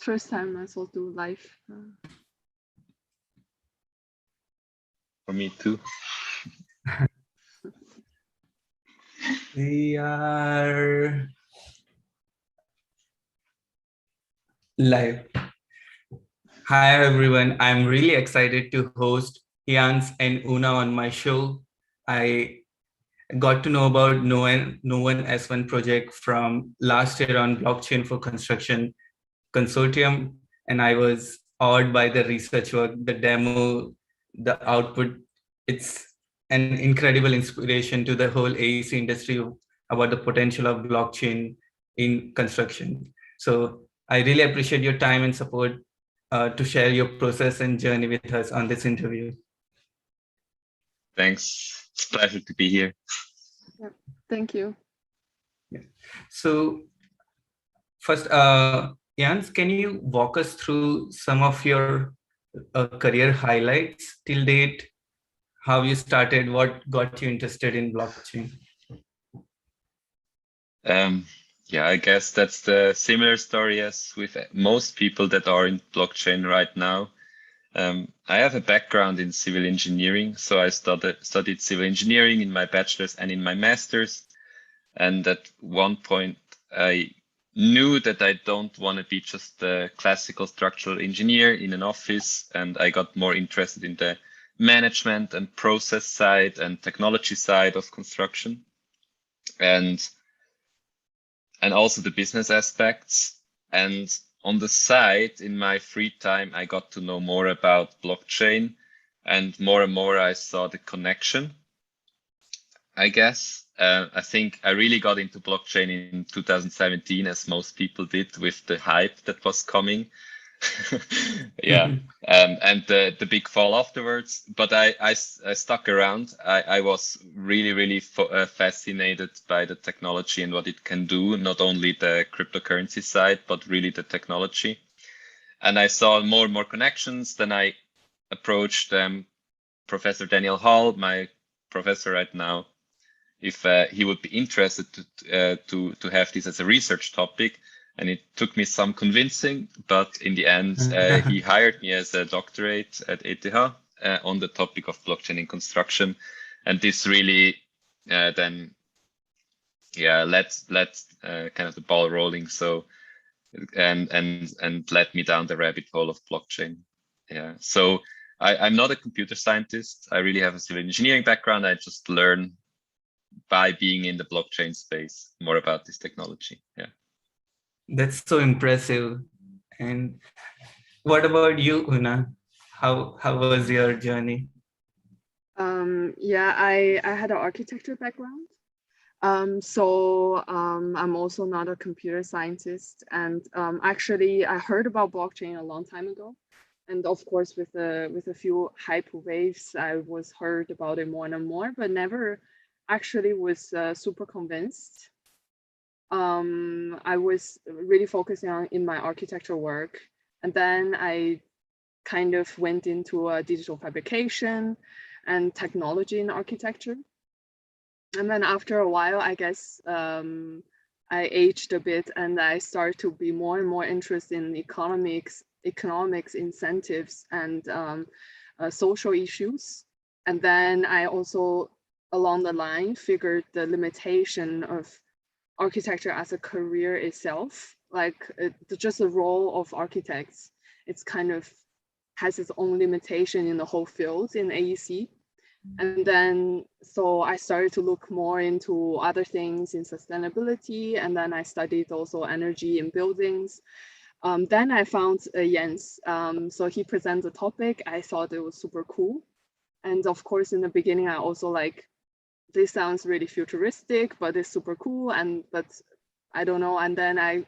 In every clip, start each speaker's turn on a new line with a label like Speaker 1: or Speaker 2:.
Speaker 1: first time I saw do live.
Speaker 2: For me too.
Speaker 3: We are live. Hi everyone, I'm really excited to host Jans and Una on my show. I got to know about no1s1 project from last year on Blockchain for Construction Consortium, and I was awed by the research work, the demo, the output. It's an incredible inspiration to the whole AEC industry about the potential of blockchain in construction. So I really appreciate your time and support to share your process and journey with us on this interview.
Speaker 2: Thanks. It's a pleasure to be here.
Speaker 1: Yeah, thank you.
Speaker 3: Yeah. So first, Jans, can you walk us through some of your career highlights till date? How you started, what got you interested in blockchain?
Speaker 2: Yeah, I guess that's the similar story as with most people that are in blockchain right now. I have a background in civil engineering, so I studied civil engineering in my bachelor's and in my master's. And at one point, I knew that I don't want to be just a classical structural engineer in an office, and I got more interested in the management and process side and technology side of construction, and also the business aspects. And on the side, in my free time, I got to know more about blockchain, and more I saw the connection, I guess. I think I really got into blockchain in 2017, as most people did, with the hype that was coming. Yeah, and the big fall afterwards. But I stuck around. I was really fascinated by the technology and what it can do, not only the cryptocurrency side, but really the technology. And I saw more and more connections. Then I approached Professor Daniel Hall, my professor right now, if he would be interested to have this as a research topic. And it took me some convincing, but in the end, he hired me as a doctorate at ETH on the topic of blockchain in construction. And this really then, yeah, let kind of the ball rolling. So, and led me down the rabbit hole of blockchain. Yeah. So I'm not a computer scientist. I really have a civil engineering background. I just learn by being in the blockchain space more about this technology. Yeah.
Speaker 3: That's so impressive. And what about you, Una? How was your journey?
Speaker 1: Yeah, I had an architecture background. So I'm also not a computer scientist. And actually, I heard about blockchain a long time ago. And of course, with a few hype waves, I was heard about it more and more, but never actually was super convinced. I was really focusing on in my architecture work. And then I kind of went into digital fabrication and technology in architecture. And then after a while, I guess I aged a bit and I started to be more and more interested in economics, incentives, and social issues. And then I also, along the line, figured the limitation of architecture as a career itself, like just the role of architects. It's kind of has its own limitation in the whole field in AEC. And then, so I started to look more into other things in sustainability. And then I studied also energy in buildings. Then I found Jens. So he presented the topic. I thought it was super cool. And of course, in the beginning, I also like, this sounds really futuristic, but it's super cool. But I don't know. And then I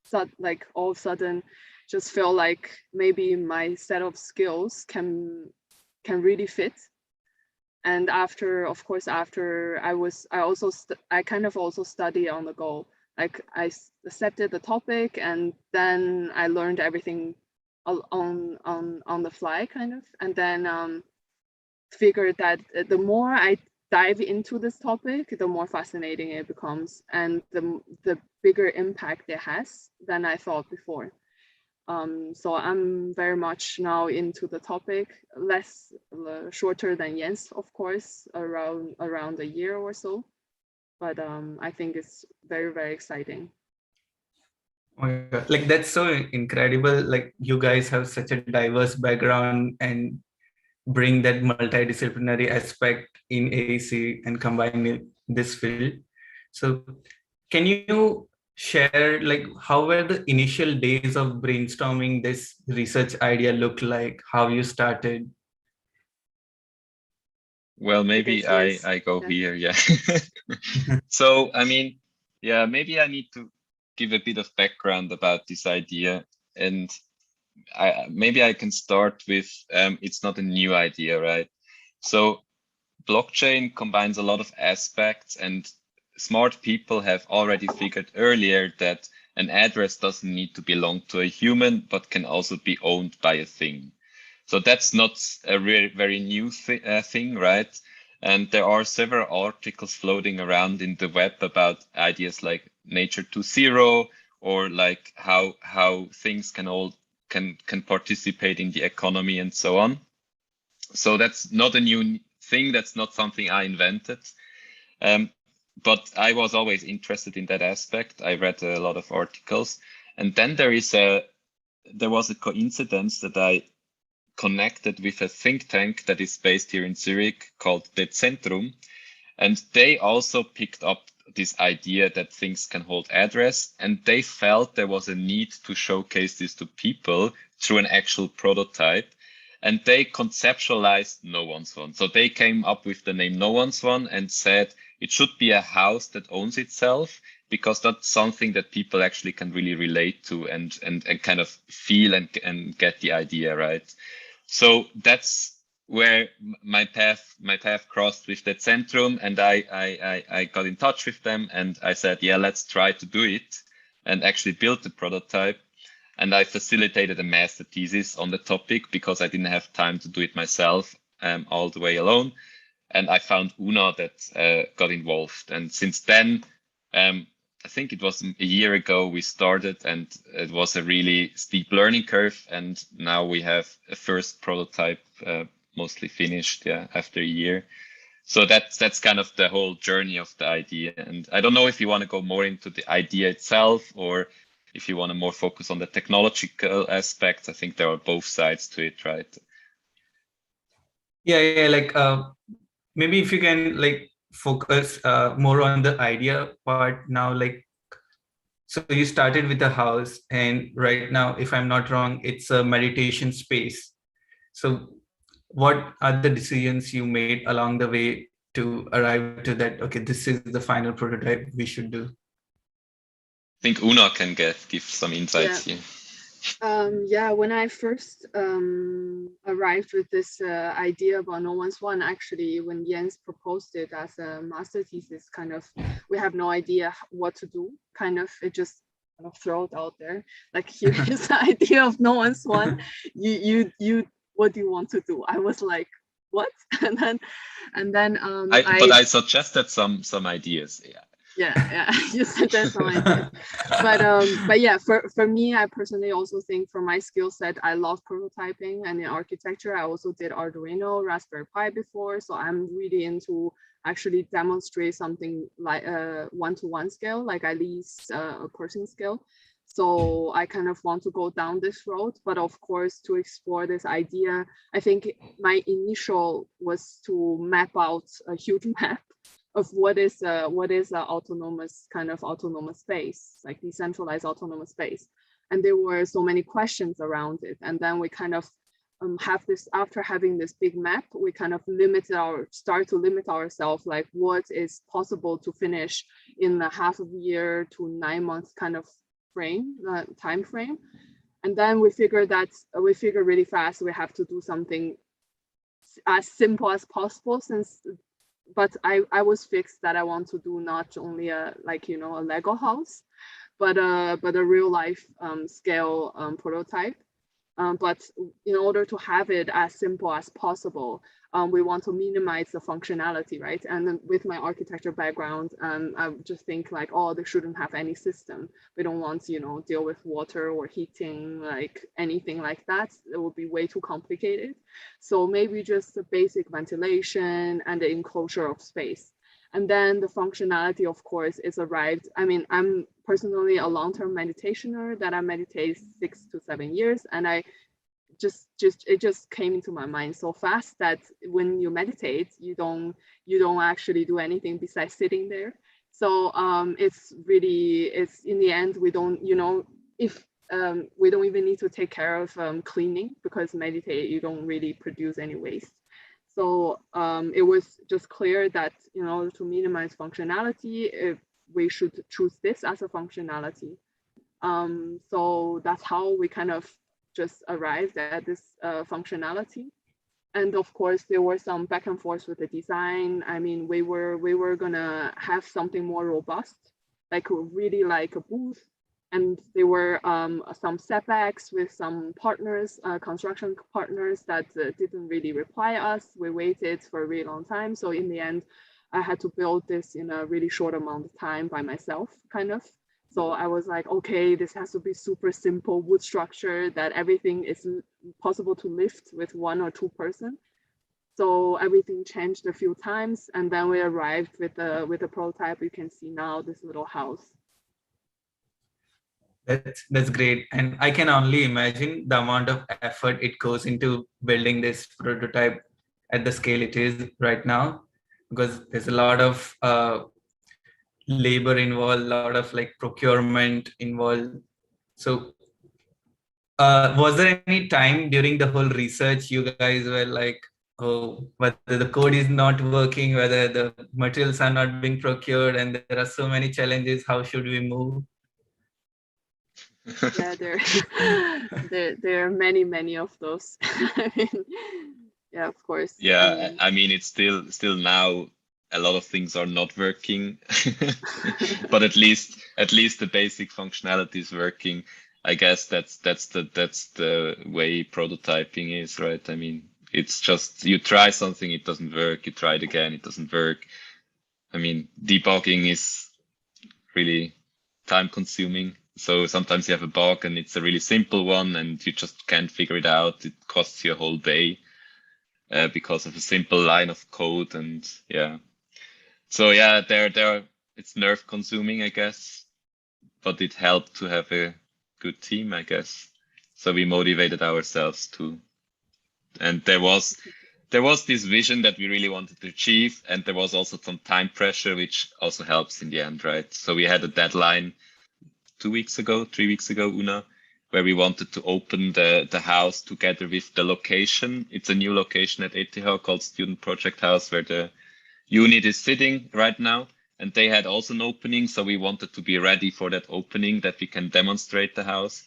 Speaker 1: thought, like, all of a sudden just felt like maybe my set of skills can really fit. And after, of course, after I kind of also study on the go. Like I accepted the topic and then I learned everything on the fly kind of. And then figured that the more I dive into this topic, the more fascinating it becomes and the bigger impact it has than I thought before. So I'm very much now into the topic, less shorter than Jens, of course, around a year or so. But I think it's very, very exciting.
Speaker 3: Oh my God. Like that's so incredible. Like you guys have such a diverse background and bring that multidisciplinary aspect in AEC and combine it this field. So can you share like how were the initial days of brainstorming this research idea look like, how you started?
Speaker 2: Well, maybe I go here, yeah. So, I mean, yeah, maybe I need to give a bit of background about this idea, and maybe I can start with it's not a new idea, right? So blockchain combines a lot of aspects, and smart people have already figured earlier that an address doesn't need to belong to a human, but can also be owned by a thing. So that's not a very new thing, right? And there are several articles floating around in the web about ideas like nature to zero, or like how things can participate in the economy and so on. So that's not a new thing. That's not something I invented. But I was always interested in that aspect. I read a lot of articles, and then there was a coincidence that I connected with a think tank that is based here in Zurich called Decentrum, and they also picked up this idea that things can hold address, and they felt there was a need to showcase this to people through an actual prototype. And they conceptualized no1s1. So they came up with the name no1s1 and said it should be a house that owns itself, because that's something that people actually can really relate to and kind of feel and get the idea, right? So that's where my path crossed with the Centrum, and I got in touch with them and I said, yeah, let's try to do it, and actually build the prototype. And I facilitated a master thesis on the topic because I didn't have time to do it myself all the way alone. And I found Una that got involved. And since then, I think it was a year ago we started, and it was a really steep learning curve. And now we have a first prototype mostly finished, yeah, after a year. So that's kind of the whole journey of the idea. And I don't know if you want to go more into the idea itself, or if you want to more focus on the technological aspects. I think there are both sides to it, right?
Speaker 3: Yeah, like maybe if you can like focus more on the idea part now. Like, so you started with a house, and right now, if I'm not wrong, it's a meditation space. So what are the decisions you made along the way to arrive to that, okay, this is the final prototype we should do?
Speaker 2: I think Una can give some insights here.
Speaker 1: Yeah, when I first arrived with this idea about no1s1, actually, when Jens proposed it as a master thesis, kind of, we have no idea what to do. Kind of, it just kind of throw it out there. Like, here is the idea of no1s1. You, what do you want to do? I was like, what? and then
Speaker 2: but I suggested some ideas.
Speaker 1: Yeah, you suggest some ideas. But yeah, for me, I personally also think, for my skill set, I love prototyping, and in architecture, I also did Arduino, Raspberry Pi before, so I'm really into actually demonstrate something like a one-to-one scale, like at least a person scale. So I kind of want to go down this road, but of course, to explore this idea, I think my initial was to map out a huge map of what is a autonomous space, like decentralized autonomous space. And there were so many questions around it. And then we kind of have this, after having this big map, we kind of start to limit ourselves, like what is possible to finish in a half of a year to 9 months kind of time frame. And then we figure really fast we have to do something as simple as possible, but I was fixed that I want to do not only a Lego house, but a real life scale prototype. But in order to have it as simple as possible, we want to minimize the functionality, right? And then with my architecture background, I just think like, oh, they shouldn't have any system. We don't want to, deal with water or heating, like anything like that. It would be way too complicated. So maybe just the basic ventilation and the enclosure of space. And then the functionality, of course, is arrived. I mean, I'm personally a long-term meditationer that I meditate 6 to 7 years, and I it just came into my mind so fast that when you meditate, you don't actually do anything besides sitting there. So it's in the end, we don't, if we don't even need to take care of cleaning, because meditate, you don't really produce any waste. So it was just clear that in order to minimize functionality, we should choose this as a functionality. So that's how we kind of just arrived at this functionality. And of course, there were some back and forth with the design. I mean, we were gonna have something more robust, like really like a booth. And there were some setbacks with some partners, construction partners that didn't really reply us. We waited for a really long time. So in the end, I had to build this in a really short amount of time by myself, kind of. So I was like, okay, this has to be super simple wood structure that everything is possible to lift with 1 or 2 person. So everything changed a few times, and then we arrived with the prototype. You can see now this little house.
Speaker 3: That's great, and I can only imagine the amount of effort it goes into building this prototype at the scale it is right now, because there's a lot of labor involved, a lot of like procurement involved. So was there any time during the whole research you guys were like, oh, whether the code is not working, whether the materials are not being procured, and there are so many challenges, how should we move?
Speaker 1: Yeah, there are many of those. I mean, yeah, of course.
Speaker 2: Yeah, I mean, it's still now a lot of things are not working, but at least the basic functionality is working. I guess that's the way prototyping is, right? I mean, it's just you try something, it doesn't work, you try it again, it doesn't work. I mean, debugging is really time consuming. So sometimes you have a bug and it's a really simple one and you just can't figure it out. It costs you a whole day because of a simple line of code. And yeah, so yeah, it's nerve consuming, I guess, but it helped to have a good team, I guess. So we motivated ourselves too. And there was this vision that we really wanted to achieve. And there was also some time pressure, which also helps in the end, right? So we had a deadline 3 weeks ago, Una, where we wanted to open the house together with the location. It's a new location at ETH called Student Project House, where the unit is sitting right now. And they had also an opening. So we wanted to be ready for that opening, that we can demonstrate the house.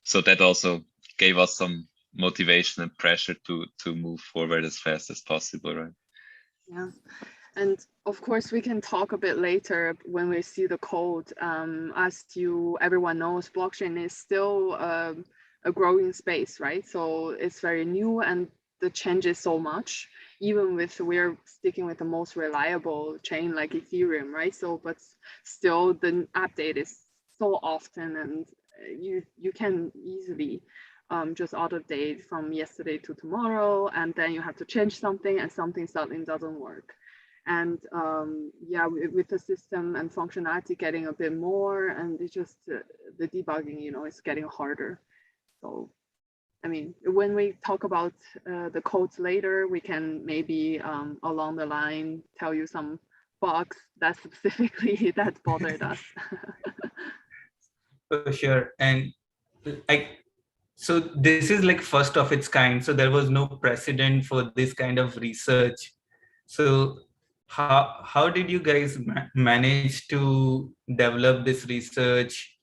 Speaker 2: So that also gave us some motivation and pressure to move forward as fast as possible, right?
Speaker 1: Yeah. And of course, we can talk a bit later when we see the code. As everyone knows, blockchain is still a growing space, right? So it's very new and the changes so much, even we're sticking with the most reliable chain like Ethereum, right? So, but still the update is so often, and you can easily just auto-date from yesterday to tomorrow, and then you have to change something and something suddenly doesn't work. And yeah, with the system and functionality getting a bit more, and it's just the debugging, is getting harder. So, I mean, when we talk about the codes later, we can maybe along the line tell you some bugs that specifically that bothered us.
Speaker 3: For sure. And so this is like first of its kind. So there was no precedent for this kind of research. So how did you guys manage to develop this research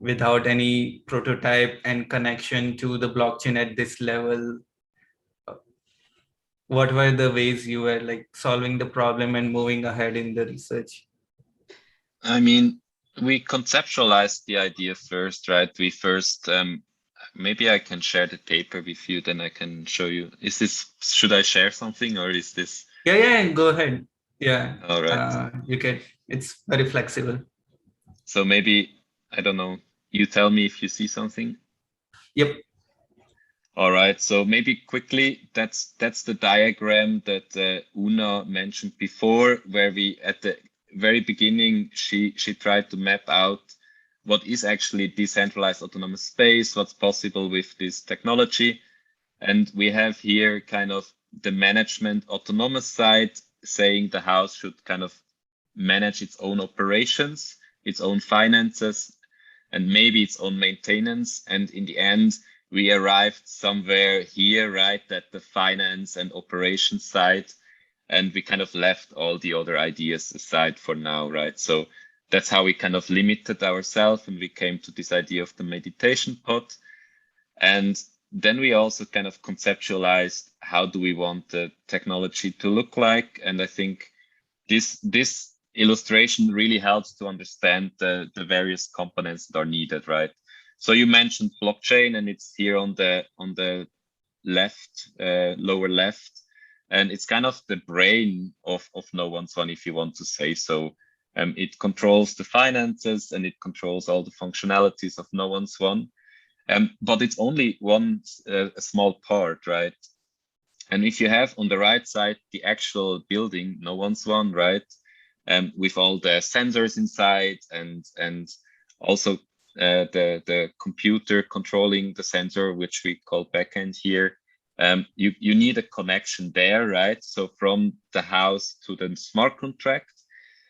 Speaker 3: without any prototype and connection to the blockchain at this level? What were the ways you were like solving the problem and moving ahead in the research?
Speaker 2: I mean, we conceptualized the idea first, right? We first maybe I can share the paper with you, then I can show you. Should I share something or is this?
Speaker 3: Yeah, go ahead. Yeah,
Speaker 2: All right.
Speaker 3: you can, it's very flexible.
Speaker 2: So maybe, I don't know, you tell me if you see something.
Speaker 3: Yep.
Speaker 2: All right, so maybe quickly, that's the diagram that Una mentioned before, where we at the very beginning, she tried to map out what is actually decentralized autonomous space, what's possible with this technology. And we have here kind of the management autonomous side saying the house should kind of manage its own operations, its own finances, and maybe its own maintenance. And in the end, we arrived somewhere here, right, at the finance and operations side. And we kind of left all the other ideas aside for now, right? So that's how we kind of limited ourselves, and we came to this idea of the meditation pod. And then we also kind of conceptualized how do we want the technology to look like. And I think this illustration really helps to understand the various components that are needed, right? So you mentioned blockchain, and it's here on the left, lower left, and it's kind of the brain of no1s1, if you want to say so. It controls the finances and it controls all the functionalities of no1s1. But it's only one a small part, right? And if you have on the right side the actual building, no1s1, right, with all the sensors inside and also the computer controlling the sensor, which we call backend here, you need a connection there, right? So from the house to the smart contract.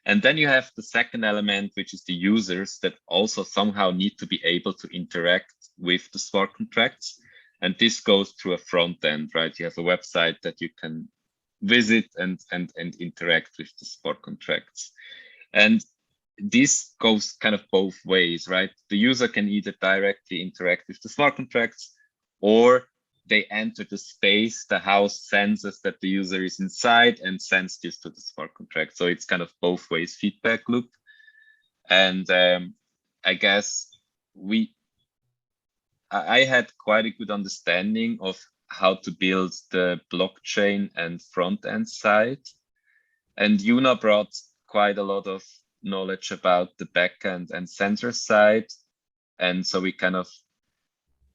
Speaker 2: And then you have the second element, which is the users that also somehow need to be able to interact with the smart contracts. And this goes through a front end, right? You have a website that you can visit and interact with the smart contracts. And this goes kind of both ways, right? The user can either directly interact with the smart contracts, or they enter the space, the house senses that the user is inside and sends this to the smart contract. So it's kind of both ways feedback loop. And I guess I had quite a good understanding of how to build the blockchain and front end side. And Una brought quite a lot of knowledge about the backend and sensor side. And so we kind of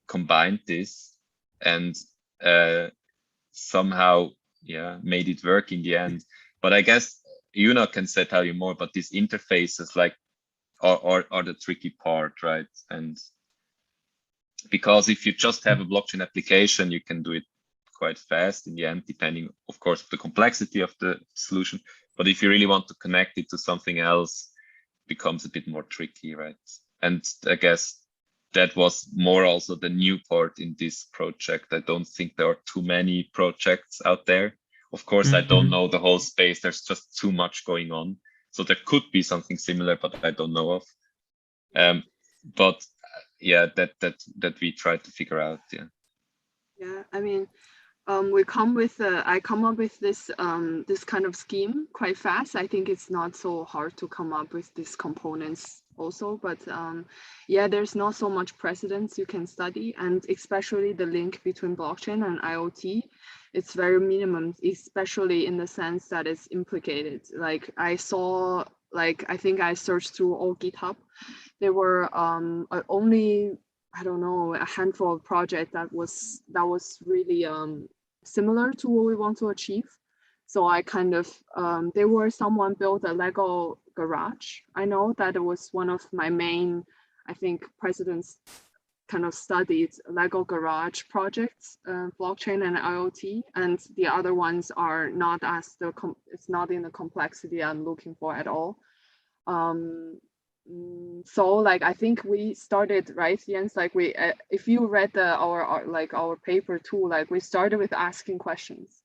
Speaker 2: combined this and somehow, made it work in the end. But I guess Una can tell you more, but these interfaces are the tricky part, right? And because if you just have a blockchain application, you can do it quite fast in the end, depending, of course, the complexity of the solution. But if you really want to connect it to something else, it becomes a bit more tricky, right? And I guess that was more also the new part in this project. I don't think there are too many projects out there. Of course, I don't know the whole space. There's just too much going on. So there could be something similar, but I don't know of. But yeah, that we try to figure out.
Speaker 1: Yeah, I mean, I come up with this this kind of scheme quite fast. I think it's not so hard to come up with these components also, but yeah, there's not so much precedence you can study, and especially the link between blockchain and IoT, it's very minimum, especially in the sense that it's implicated. Like I saw, I think I searched through all GitHub, there were only, I don't know, a handful of projects that was really similar to what we want to achieve. So I kind of, someone built a Lego garage. I know that it was one of my main, I think, presidents kind of studied Lego garage projects, blockchain and IoT, and the other ones are not it's not in the complexity I'm looking for at all. So I think we started, right, Jens, if you read our paper too, we started with asking questions,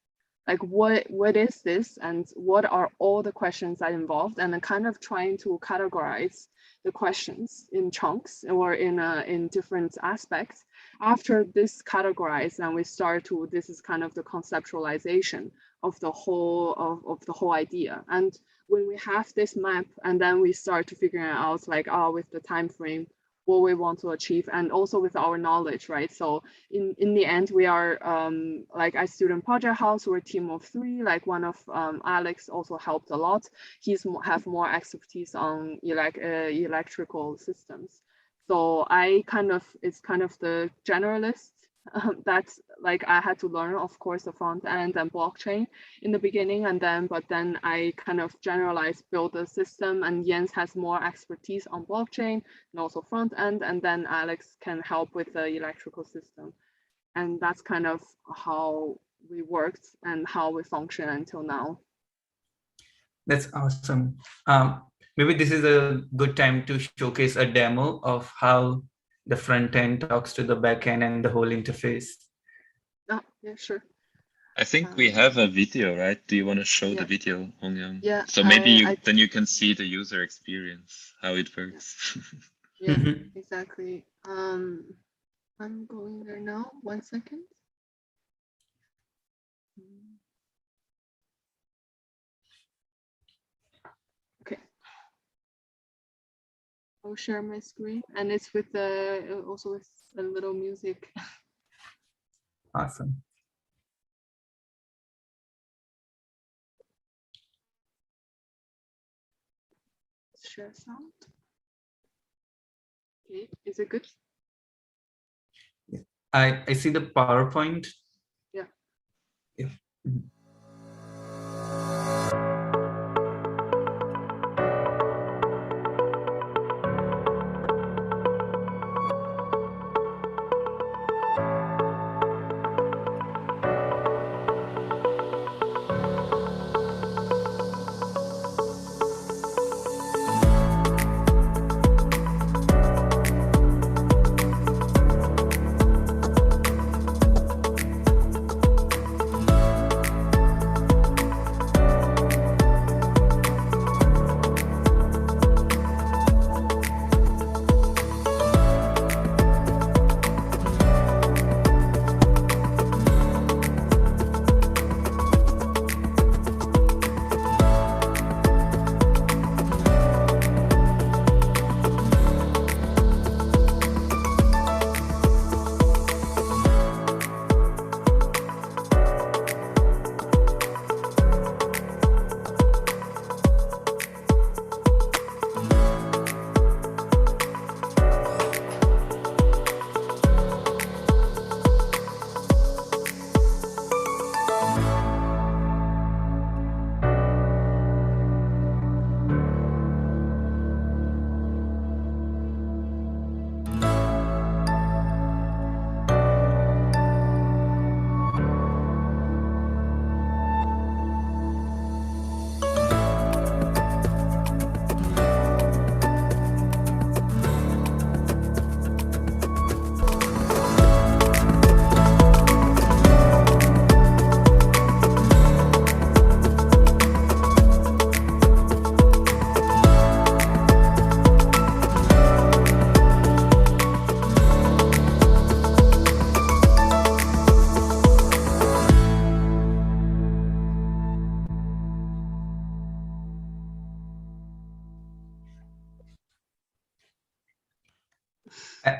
Speaker 1: what is this and what are all the questions that involved, and then kind of trying to categorize the questions in chunks or in different aspects. After this categorized, then we start to, this is kind of the conceptualization of the whole idea. And when we have this map, and then we start to figure out with the time frame, what we want to achieve, and also with our knowledge, right? So in the end, we are like a student project house. We're a team of 3. Like one of Alex also helped a lot. He's have more expertise on electrical systems. So it's kind of the generalist that's like I had to learn, of course, the front end and blockchain in the beginning, but then I kind of generalized, build the system, and Jens has more expertise on blockchain and also front end, and then Alex can help with the electrical system. And that's kind of how we worked and how we function until now.
Speaker 3: That's awesome. Maybe this is a good time to showcase a demo of how the front end talks to the back end and the whole interface.
Speaker 1: Oh, yeah, sure.
Speaker 2: I think we have a video, right? Do you want to show the video, Hongyang?
Speaker 1: Yeah.
Speaker 2: So maybe then you can see the user experience, how it works.
Speaker 1: Yeah, exactly. I'm going there now. 1 second. Okay. I'll share my screen, and it's with the also with a little music.
Speaker 3: Awesome.
Speaker 1: Share sound. Okay, is it good?
Speaker 3: I see the PowerPoint.
Speaker 1: Yeah.
Speaker 3: Yeah.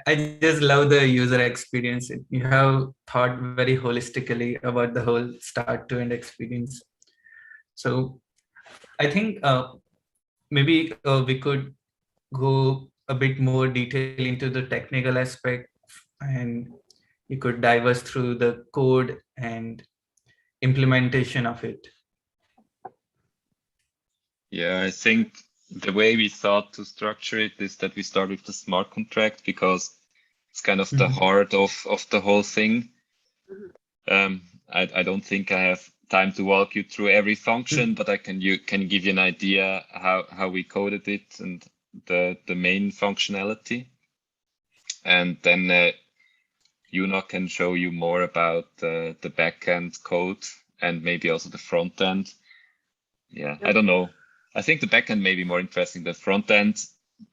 Speaker 3: I just love the user experience. You have thought very holistically about the whole start to end experience. So I think maybe we could go a bit more detail into the technical aspect, and you could dive us through the code and implementation of it.
Speaker 2: Yeah, I think the way we thought to structure it is that we start with the smart contract because it's kind of the heart of the whole thing. I don't think I have time to walk you through every function, but I can give you an idea how we coded it and the main functionality. And then Yuna can show you more about the backend code and maybe also the front end. Yeah, I don't know. I think the backend may be more interesting than front end,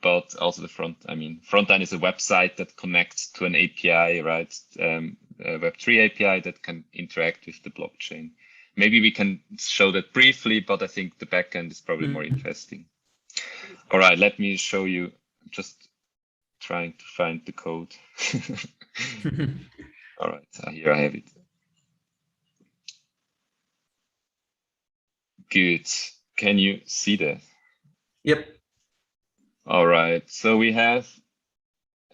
Speaker 2: but also the front end is a website that connects to an API, right? A Web3 API that can interact with the blockchain. Maybe we can show that briefly, but I think the backend is probably more interesting. All right, let me show you just trying to find the code. All right, here I have it. Good. Can you see that?
Speaker 3: Yep.
Speaker 2: All right. So we have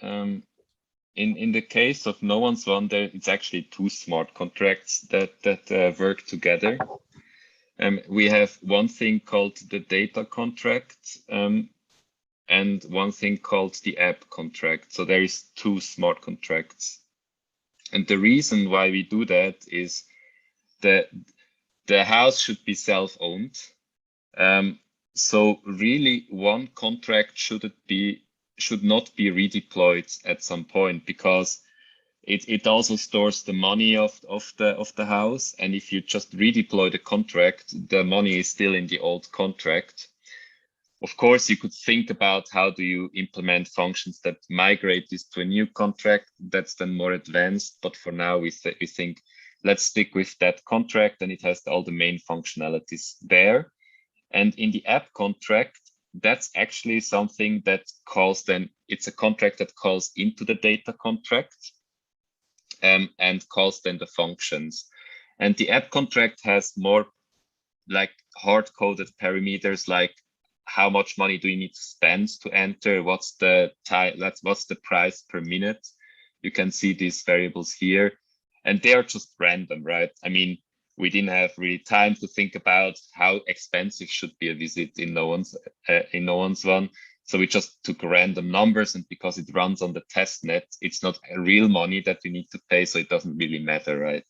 Speaker 2: in the case of no1s1, there it's actually two smart contracts that work together. We have one thing called the data contract and one thing called the app contract. So there is two smart contracts. And the reason why we do that is that the house should be self-owned. So really one contract should not be redeployed at some point, because it also stores the money of the house. And if you just redeploy the contract, the money is still in the old contract. Of course, you could think about how do you implement functions that migrate this to a new contract. That's then more advanced. But for now, we think let's stick with that contract, and it has all the main functionalities there. And in the app contract, that's actually something that calls then, it's a contract that calls into the data contract and calls then the functions. And the app contract has more like hard-coded parameters, like how much money do you need to spend to enter? What's the price per minute? You can see these variables here, and they are just random, right? I mean, we didn't have really time to think about how expensive should be a visit in no1s1. So we just took random numbers, and because it runs on the test net, it's not real money that we need to pay, so it doesn't really matter, right?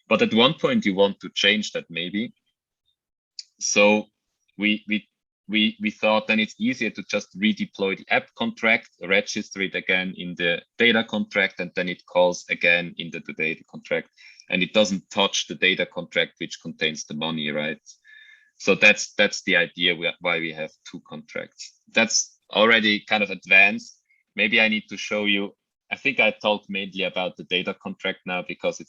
Speaker 2: But at one point you want to change that maybe. So we thought then it's easier to just redeploy the app contract, register it again in the data contract, and then it calls again in the data contract. And it doesn't touch the data contract, which contains the money, right? So that's the idea why we have two contracts. That's already kind of advanced. Maybe I need to show you. I think I talked mainly about the data contract now because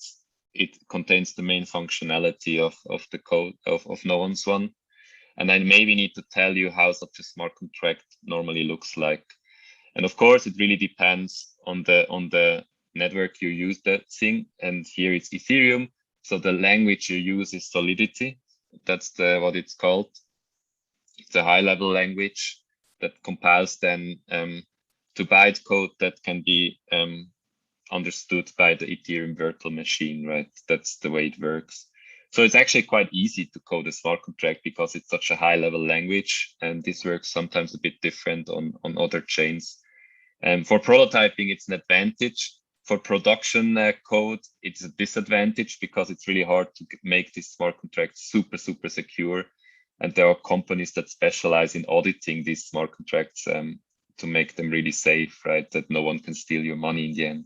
Speaker 2: it contains the main functionality of the code of no1s1. And I maybe need to tell you how such a smart contract normally looks like. And of course, it really depends on the network you use that thing. And here it's Ethereum. So the language you use is Solidity. That's what it's called. It's a high-level language that compiles then to bytecode that can be understood by the Ethereum virtual machine, right? That's the way it works. So it's actually quite easy to code a smart contract because it's such a high-level language, and this works sometimes a bit different on other chains. And for prototyping, it's an advantage. For production code, it's a disadvantage because it's really hard to make this smart contract super, super secure. And there are companies that specialize in auditing these smart contracts to make them really safe, right? That no one can steal your money in the end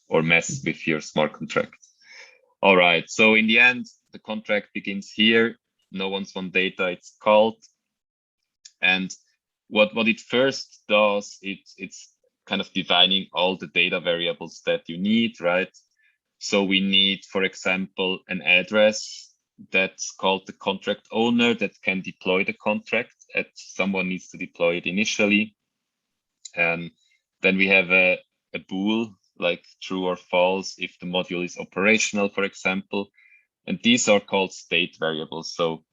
Speaker 2: or mess with your smart contract. All right, so in the end, the contract begins here. No1s1 data, it's called. And what it first does, it's kind of defining all the data variables that you need, right? So we need, for example, an address that's called the contract owner that can deploy the contract. Someone needs to deploy it initially. And then we have a bool, like true or false, if the module is operational, for example. And these are called state variables. So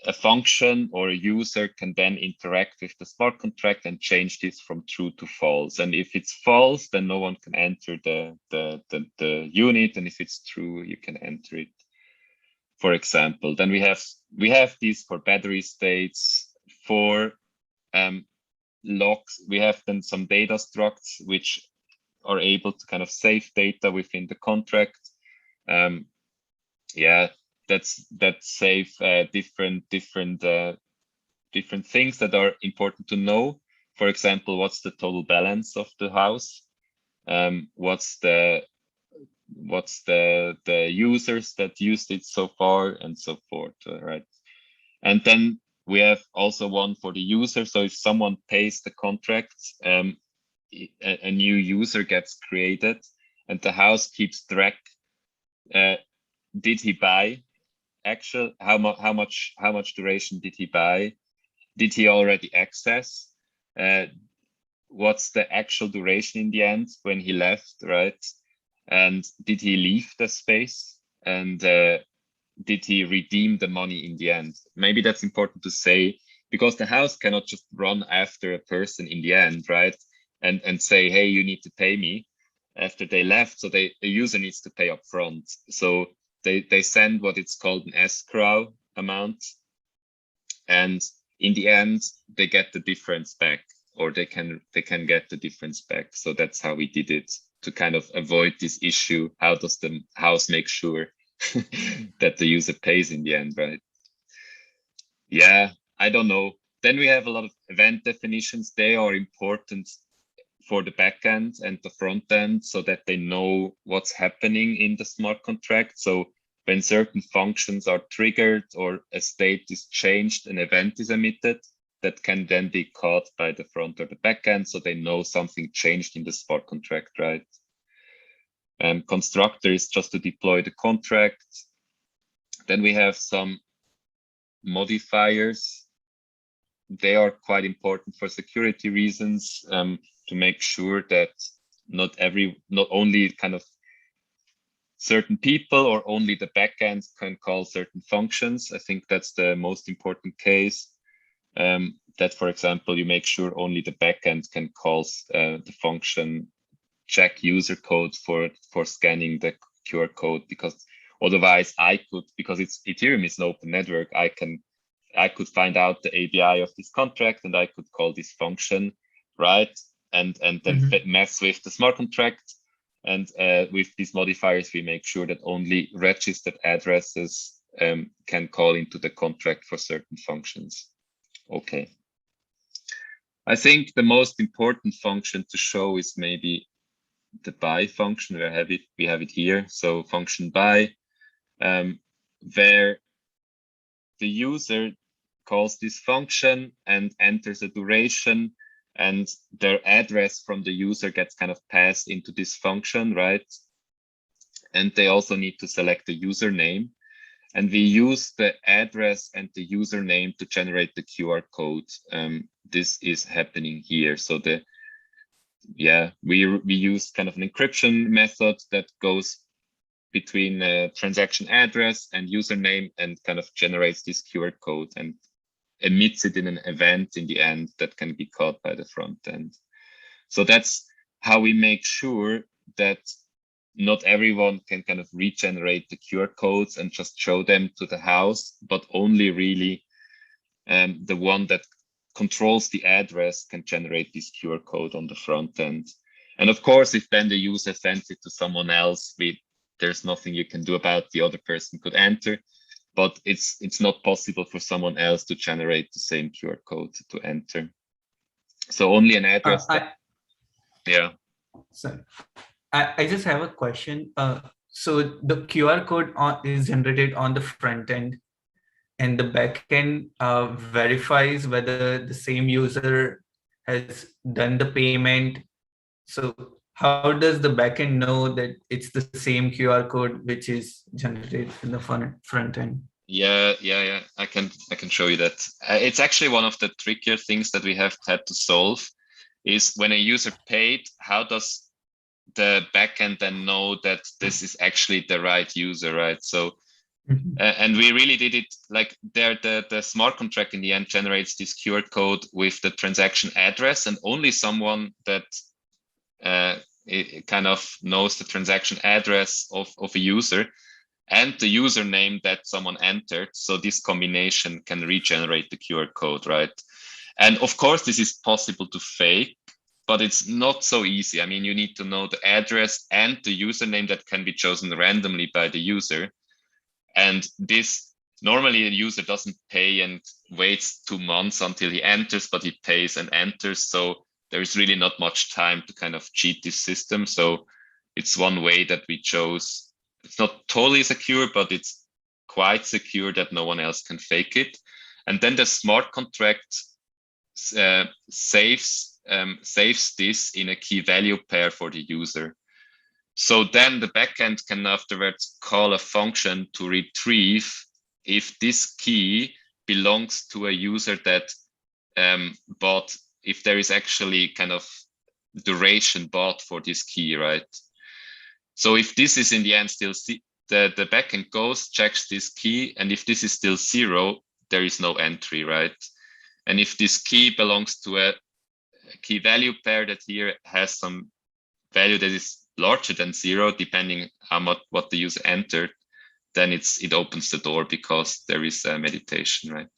Speaker 2: a function or a user can then interact with the smart contract and change this from true to false. And if it's false, then no one can enter the unit. And if it's true, you can enter it, for example. Then we have these for battery states. For logs, we have then some data structs which are able to kind of save data within the contract. That save different things that are important to know. For example, what's the total balance of the house? What's the users that used it so far, and so forth, right? And then we have also one for the user. So if someone pays the contract, a new user gets created, and the house keeps track. Did he buy? Actual how much duration did he buy? Did he already access? what's the actual duration in the end when he left, right? And did he leave the space? And did he redeem the money in the end? Maybe that's important to say, because the house cannot just run after a person in the end, right? And say, hey, you need to pay me after they left. So the user needs to pay up front. So they send what it's called an escrow amount. And in the end, they get the difference back, or they can get the difference back. So that's how we did it, to kind of avoid this issue. How does the house make sure that the user pays in the end, right? Yeah, I don't know. Then we have a lot of event definitions. They are important for the backend and the front end, so that they know what's happening in the smart contract. So when certain functions are triggered or a state is changed, an event is emitted that can then be caught by the front or the backend, so they know something changed in the smart contract, right? Constructor is just to deploy the contract. Then we have some modifiers. They are quite important for security reasons, to make sure that not only kind of certain people or only the backend can call certain functions. I think that's the most important case. That, for example, you make sure only the backend can call the function check user code for scanning the QR code, because otherwise because Ethereum is an open network, I could find out the ABI of this contract and I could call this function, right? And then mess with the smart contract. And with these modifiers, we make sure that only registered addresses can call into the contract for certain functions. Okay. I think the most important function to show is maybe the buy function. We have it here. So function buy, where the user calls this function and enters a duration, and their address from the user gets kind of passed into this function, right? And they also need to select the username. And we use the address and the username to generate the QR code. This is happening here. So we use kind of an encryption method that goes between transaction address and username and kind of generates this QR code and emits it in an event in the end that can be caught by the front end. So that's how we make sure that not everyone can kind of regenerate the QR codes and just show them to the house, but only really the one that controls the address can generate this QR code on the front end. And of course, if then the user sends it to someone else, there's nothing you can do about. The other person could enter, but it's not possible for someone else to generate the same QR code to enter. So only an address. Yeah.
Speaker 3: So I just have a question. So the QR code is generated on the front end, and the backend verifies whether the same user has done the payment. So how does the backend know that it's the same QR code which is generated in the front end?
Speaker 2: Yeah. I can show you that. It's actually one of the trickier things that we have had to solve. Is when a user paid, how does the backend then know that this is actually the right user, right? So, and we really did it like the smart contract in the end generates this QR code with the transaction address, and only someone that it kind of knows the transaction address of a user and the username that someone entered. So this combination can regenerate the QR code, right? And of course, this is possible to fake, but it's not so easy. I mean, you need to know the address and the username that can be chosen randomly by the user. And this, normally a user doesn't pay and waits 2 months until he enters, but he pays and enters. So there is really not much time to kind of cheat this system. So it's one way that we chose. It's not totally secure, but it's quite secure that no one else can fake it. And then the smart contract saves this in a key value pair for the user. So then the backend can afterwards call a function to retrieve if this key belongs to a user that bought if there is actually kind of duration bought for this key, right? So if this is in the end still the backend goes, checks this key, and if this is still 0, there is no entry, right? And if this key belongs to a key value pair that here has some value that is larger than 0, depending how much what the user entered, then it opens the door because there is a meditation, right?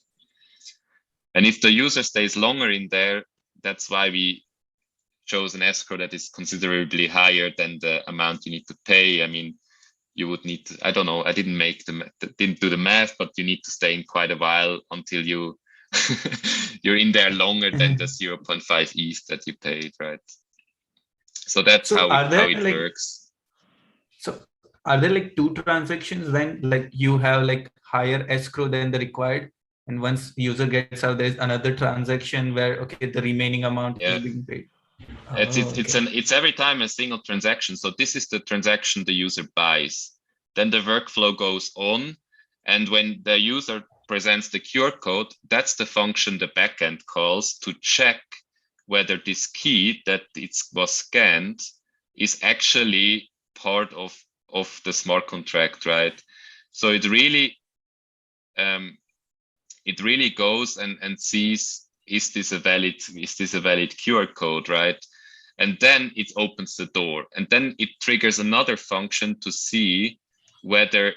Speaker 2: And if the user stays longer in there, that's why we chose an escrow that is considerably higher than the amount you need to pay. I mean, you would need to, I don't know, I didn't do the math, but you need to stay in quite a while until you're in there longer than the 0.5 ETH that you paid, right? So that's how it works.
Speaker 3: So are there like 2 transactions when like you have like higher escrow than the required, and once user gets out, there's another transaction where, okay, the remaining amount is being paid?
Speaker 2: It's every time a single transaction. So this is the transaction the user buys. Then the workflow goes on, and when the user presents the QR code, that's the function the backend calls to check whether this key that it was scanned is actually part of the smart contract, right? So it really goes and sees, is this a valid QR code, right? And then it opens the door, and then it triggers another function to see whether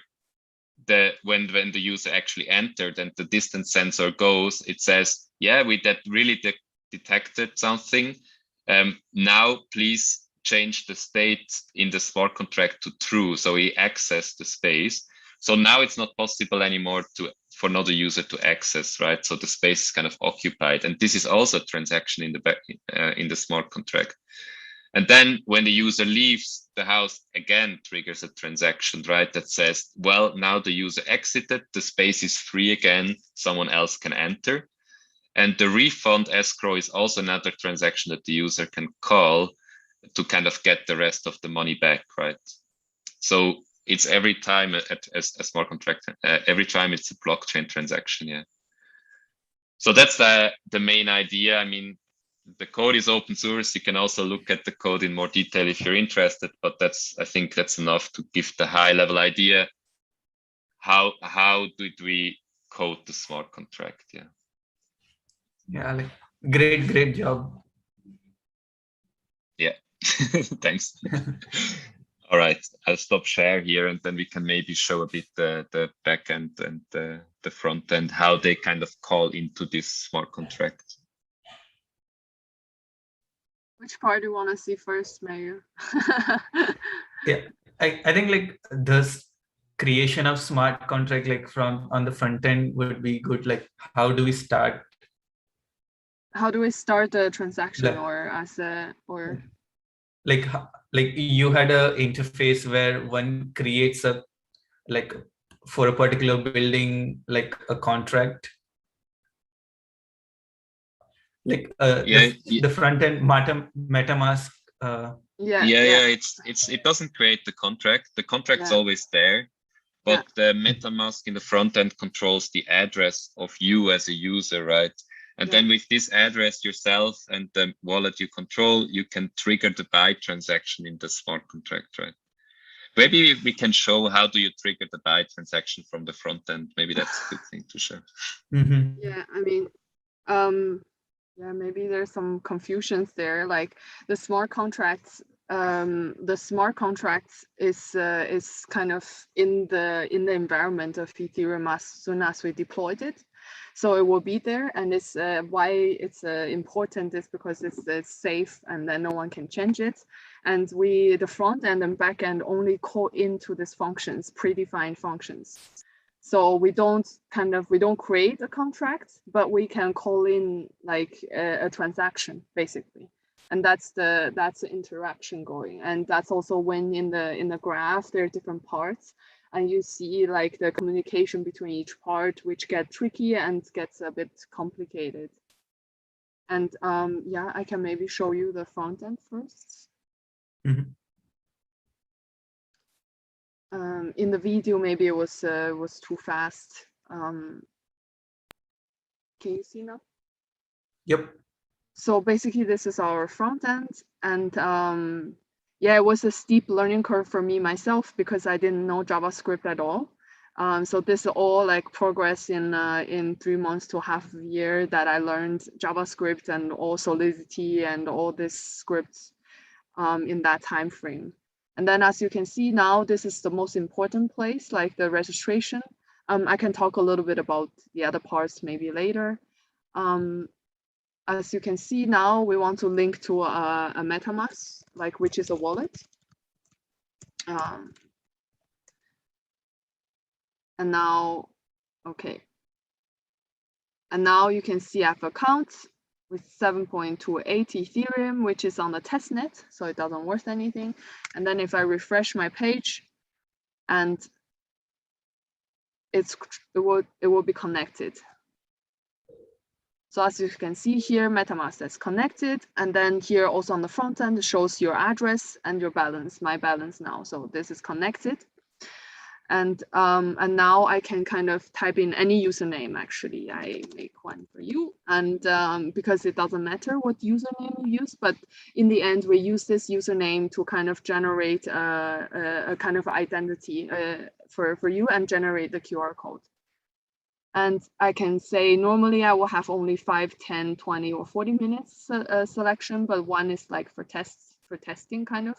Speaker 2: when the user actually entered and the distance sensor goes, it says, yeah, that really detected something. Now please change the state in the smart contract to true, so we access the space. So now it's not possible anymore for another user to access, right? So the space is kind of occupied, and this is also a transaction in the smart contract. And then when the user leaves, the house again triggers a transaction, right? That says, well, now the user exited, the space is free again, someone else can enter. And the refund escrow is also another transaction that the user can call to kind of get the rest of the money back, right? So it's every time a smart contract, every time it's a blockchain transaction, yeah. So that's the main idea. I mean, the code is open source. You can also look at the code in more detail if you're interested, but I think that's enough to give the high level idea. How did we code the smart contract? Yeah.
Speaker 3: Yeah, like great job.
Speaker 2: Yeah, thanks. All right, I'll stop share here, and then we can maybe show a bit the backend and the front end, how they kind of call into this smart contract.
Speaker 1: Which part do you want to see first, Mayor?
Speaker 3: Yeah, I think like this creation of smart contract like on the front end would be good. Like, how do we start?
Speaker 1: How do we start the transaction,
Speaker 3: like you had a interface where one creates a, like, for a particular building, like a contract, like the front end MetaMask.
Speaker 2: It doesn't create the contract. The contract's always there, but the MetaMask in the front end controls the address of you as a user, right? And then with this address yourself and the wallet you control, you can trigger the buy transaction in the smart contract, right? Maybe we can show how do you trigger the buy transaction from the front end. Maybe that's a good thing to show.
Speaker 3: Mm-hmm.
Speaker 1: Yeah, I mean, maybe there's some confusions there. Like the smart contracts is kind of in the environment of Ethereum as soon as we deployed it. So it will be there, and it's why it's important is because it's safe and then no one can change it. And the front end and back end only call into these functions, predefined functions. So we don't create a contract, but we can call in like a transaction basically. And that's the interaction going. And that's also when in the graph there are different parts. And you see like the communication between each part, which get tricky and gets a bit complicated. And I can maybe show you the front end first.
Speaker 3: Mm-hmm.
Speaker 1: In the video, maybe it was too fast. Can you see now?
Speaker 3: Yep.
Speaker 1: So basically, this is our front end, and yeah, it was a steep learning curve for me myself because I didn't know JavaScript at all. So this is all like progress in 3 months to half a year that I learned JavaScript and all Solidity and all these scripts in that time frame. And then as you can see now, this is the most important place, like the registration. I can talk a little bit about the other parts maybe later. As you can see now, we want to link to a MetaMask, like which is a wallet. And now, okay. And now you can see I have accounts with 7.28 Ethereum, which is on the testnet, so it doesn't worth anything. And then if I refresh my page, and it will be connected. So as you can see here, MetaMask is connected, and then here also on the front end it shows your address and your balance, my balance now. So this is connected. And now I can kind of type in any username. Actually, I make one for you, and because it doesn't matter what username you use, but in the end we use this username to kind of generate a kind of identity for you and generate the QR code. And I can say normally I will have only 5, 10, 20, or 40 minutes selection, but one is like for testing kind of.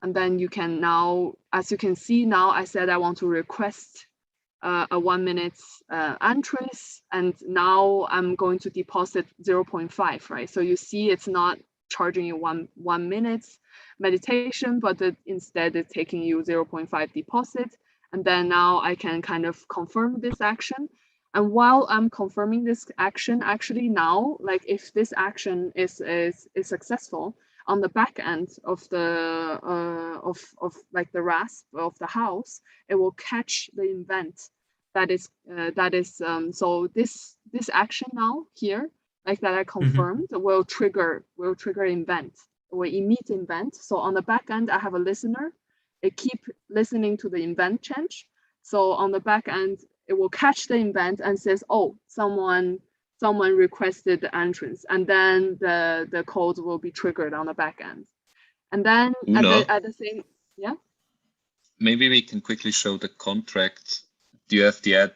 Speaker 1: And then you can now, as you can see now, I said I want to request a 1 minute entries, and now I'm going to deposit 0.5, right? So you see it's not charging you one minute meditation, but instead it's taking you 0.5 deposit. And then now I can kind of confirm this action. And while I'm confirming this action, actually now, like if this action is successful, on the back end of the of like the RASP of the house, it will catch the event that is so this action now here, like that I confirmed, will trigger event, will emit event. So on the back end, I have a listener. It keep listening to the event change. So on the back end, it will catch the event and says, oh, someone requested the entrance, and then the code will be triggered on the back end. And then at the same, yeah.
Speaker 2: Maybe we can quickly show the contract. Do you have the ad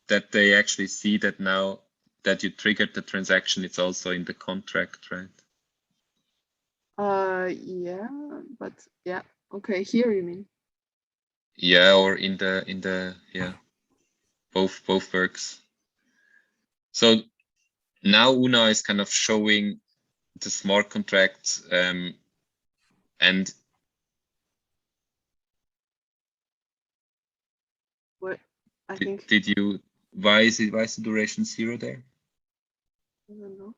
Speaker 2: that they actually see that now that you triggered the transaction, it's also in the contract, right?
Speaker 1: Yeah, but yeah. Okay, here you mean?
Speaker 2: Yeah, or in the yeah, both works. So now Una is kind of showing the smart contract, and
Speaker 1: what I think.
Speaker 2: Did you? Why is the duration 0 there?
Speaker 1: I don't know.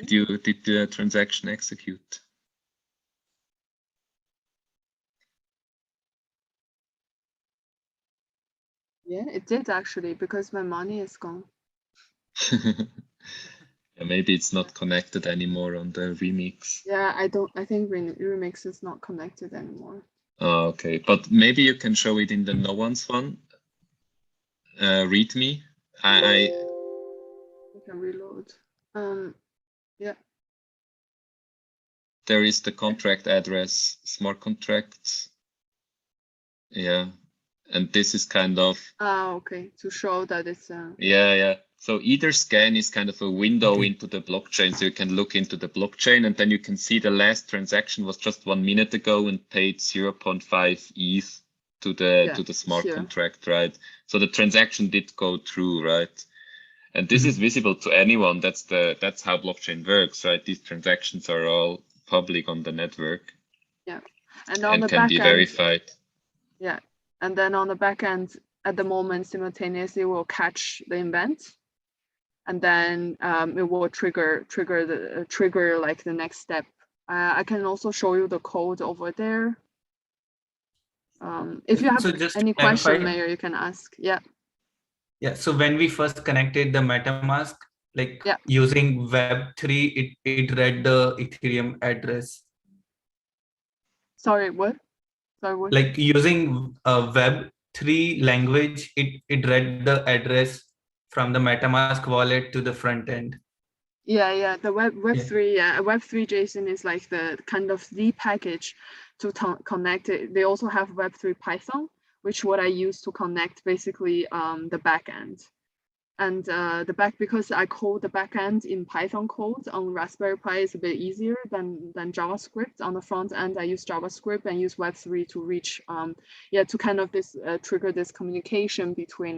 Speaker 2: Did the transaction execute?
Speaker 1: Yeah, it did actually, because my money is gone.
Speaker 2: Yeah, maybe it's not connected anymore on the remix.
Speaker 1: Yeah, I think remix is not connected anymore.
Speaker 2: Oh, okay, but maybe you can show it in the no1s1 README. I
Speaker 1: can reload. Yeah.
Speaker 2: There is the contract address, smart contracts. Yeah. And this is kind of
Speaker 1: okay, to show that it's
Speaker 2: yeah. So either scan is kind of a window into the blockchain, so you can look into the blockchain, and then you can see the last transaction was just 1 minute ago and paid 0.5 ETH to the smart contract, right? So the transaction did go through, right? And this is visible to anyone. That's how blockchain works, right? These transactions are all public on the network.
Speaker 1: Yeah, and on the
Speaker 2: can
Speaker 1: back
Speaker 2: be
Speaker 1: end,
Speaker 2: verified.
Speaker 1: Yeah. And then on the back end, at the moment, simultaneously will catch the event, and then it will trigger like the next step. I can also show you the code over there. If you have any question, Mayor, you can ask. Yeah.
Speaker 3: Yeah. So when we first connected the MetaMask, like using Web3, it read the Ethereum address.
Speaker 1: Sorry, what? What?
Speaker 3: Like using Web3 language, it read the address from the MetaMask wallet to the front end.
Speaker 1: Yeah, the Web3, Web3 JSON is like the kind of the package to connect it. They also have Web3 Python, which what I use to connect basically the backend. And because I code the backend in Python code on Raspberry Pi is a bit easier than JavaScript. On the front end, I use JavaScript and use Web3 to reach, to kind of trigger this communication between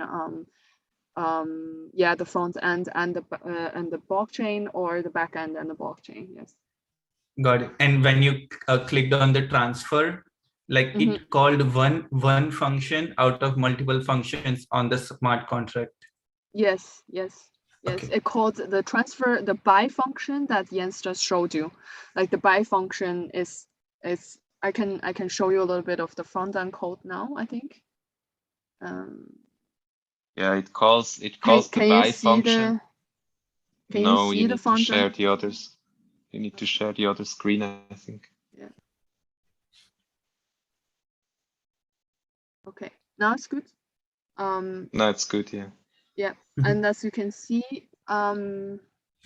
Speaker 1: the front end and the blockchain, or the back end and the blockchain. Yes.
Speaker 3: Got it. And when you clicked on the transfer, like it called one function out of multiple functions on the smart contract.
Speaker 1: Yes. Okay. It called the transfer, the buy function that Jens just showed you. Like the buy function is I can show you a little bit of the front end code now, I think.
Speaker 2: Yeah, it calls the buy function.
Speaker 1: Can you see the front
Speaker 2: end? Share the others. You need to share the other screen, I think.
Speaker 1: Yeah. Okay. Now it's good.
Speaker 2: Now it's good, yeah.
Speaker 1: Yeah. And as you can see, I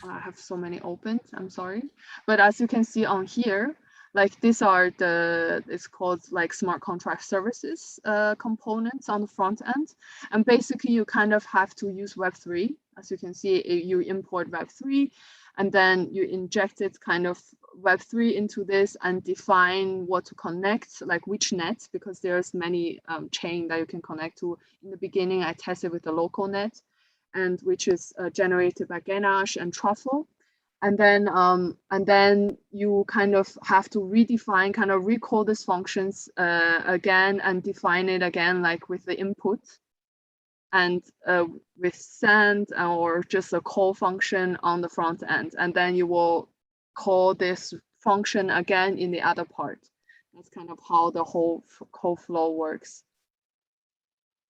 Speaker 1: have so many opened, I'm sorry. But as you can see on here, like these are it's called like smart contract services components on the front end. And basically you kind of have to use Web3. As you can see, you import Web3 and then you inject it kind of Web3 into this and define what to connect, like which net, because there's many chain that you can connect to. In the beginning, I tested with the local net, and which is generated by Ganache and Truffle. And then you kind of have to redefine, kind of recall these functions again and define it again, like with the input and with send or just a call function on the front end. And then you will call this function again in the other part. That's kind of how the whole code flow works.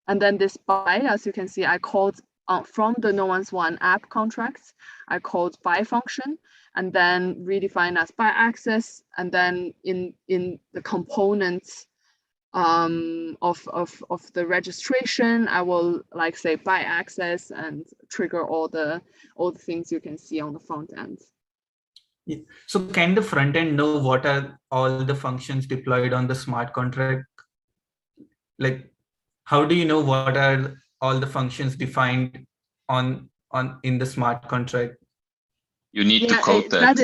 Speaker 1: And then this buy, as you can see, I called from the no1s1 app contracts, I called buy function and then redefine as buy access. And then in the components of the registration, I will like say buy access and trigger all the things you can see on the front end.
Speaker 3: Yeah. So can the front end know what are all the functions deployed on the smart contract? Like, how do you know what are all the functions defined in the smart contract?
Speaker 2: You need to code that.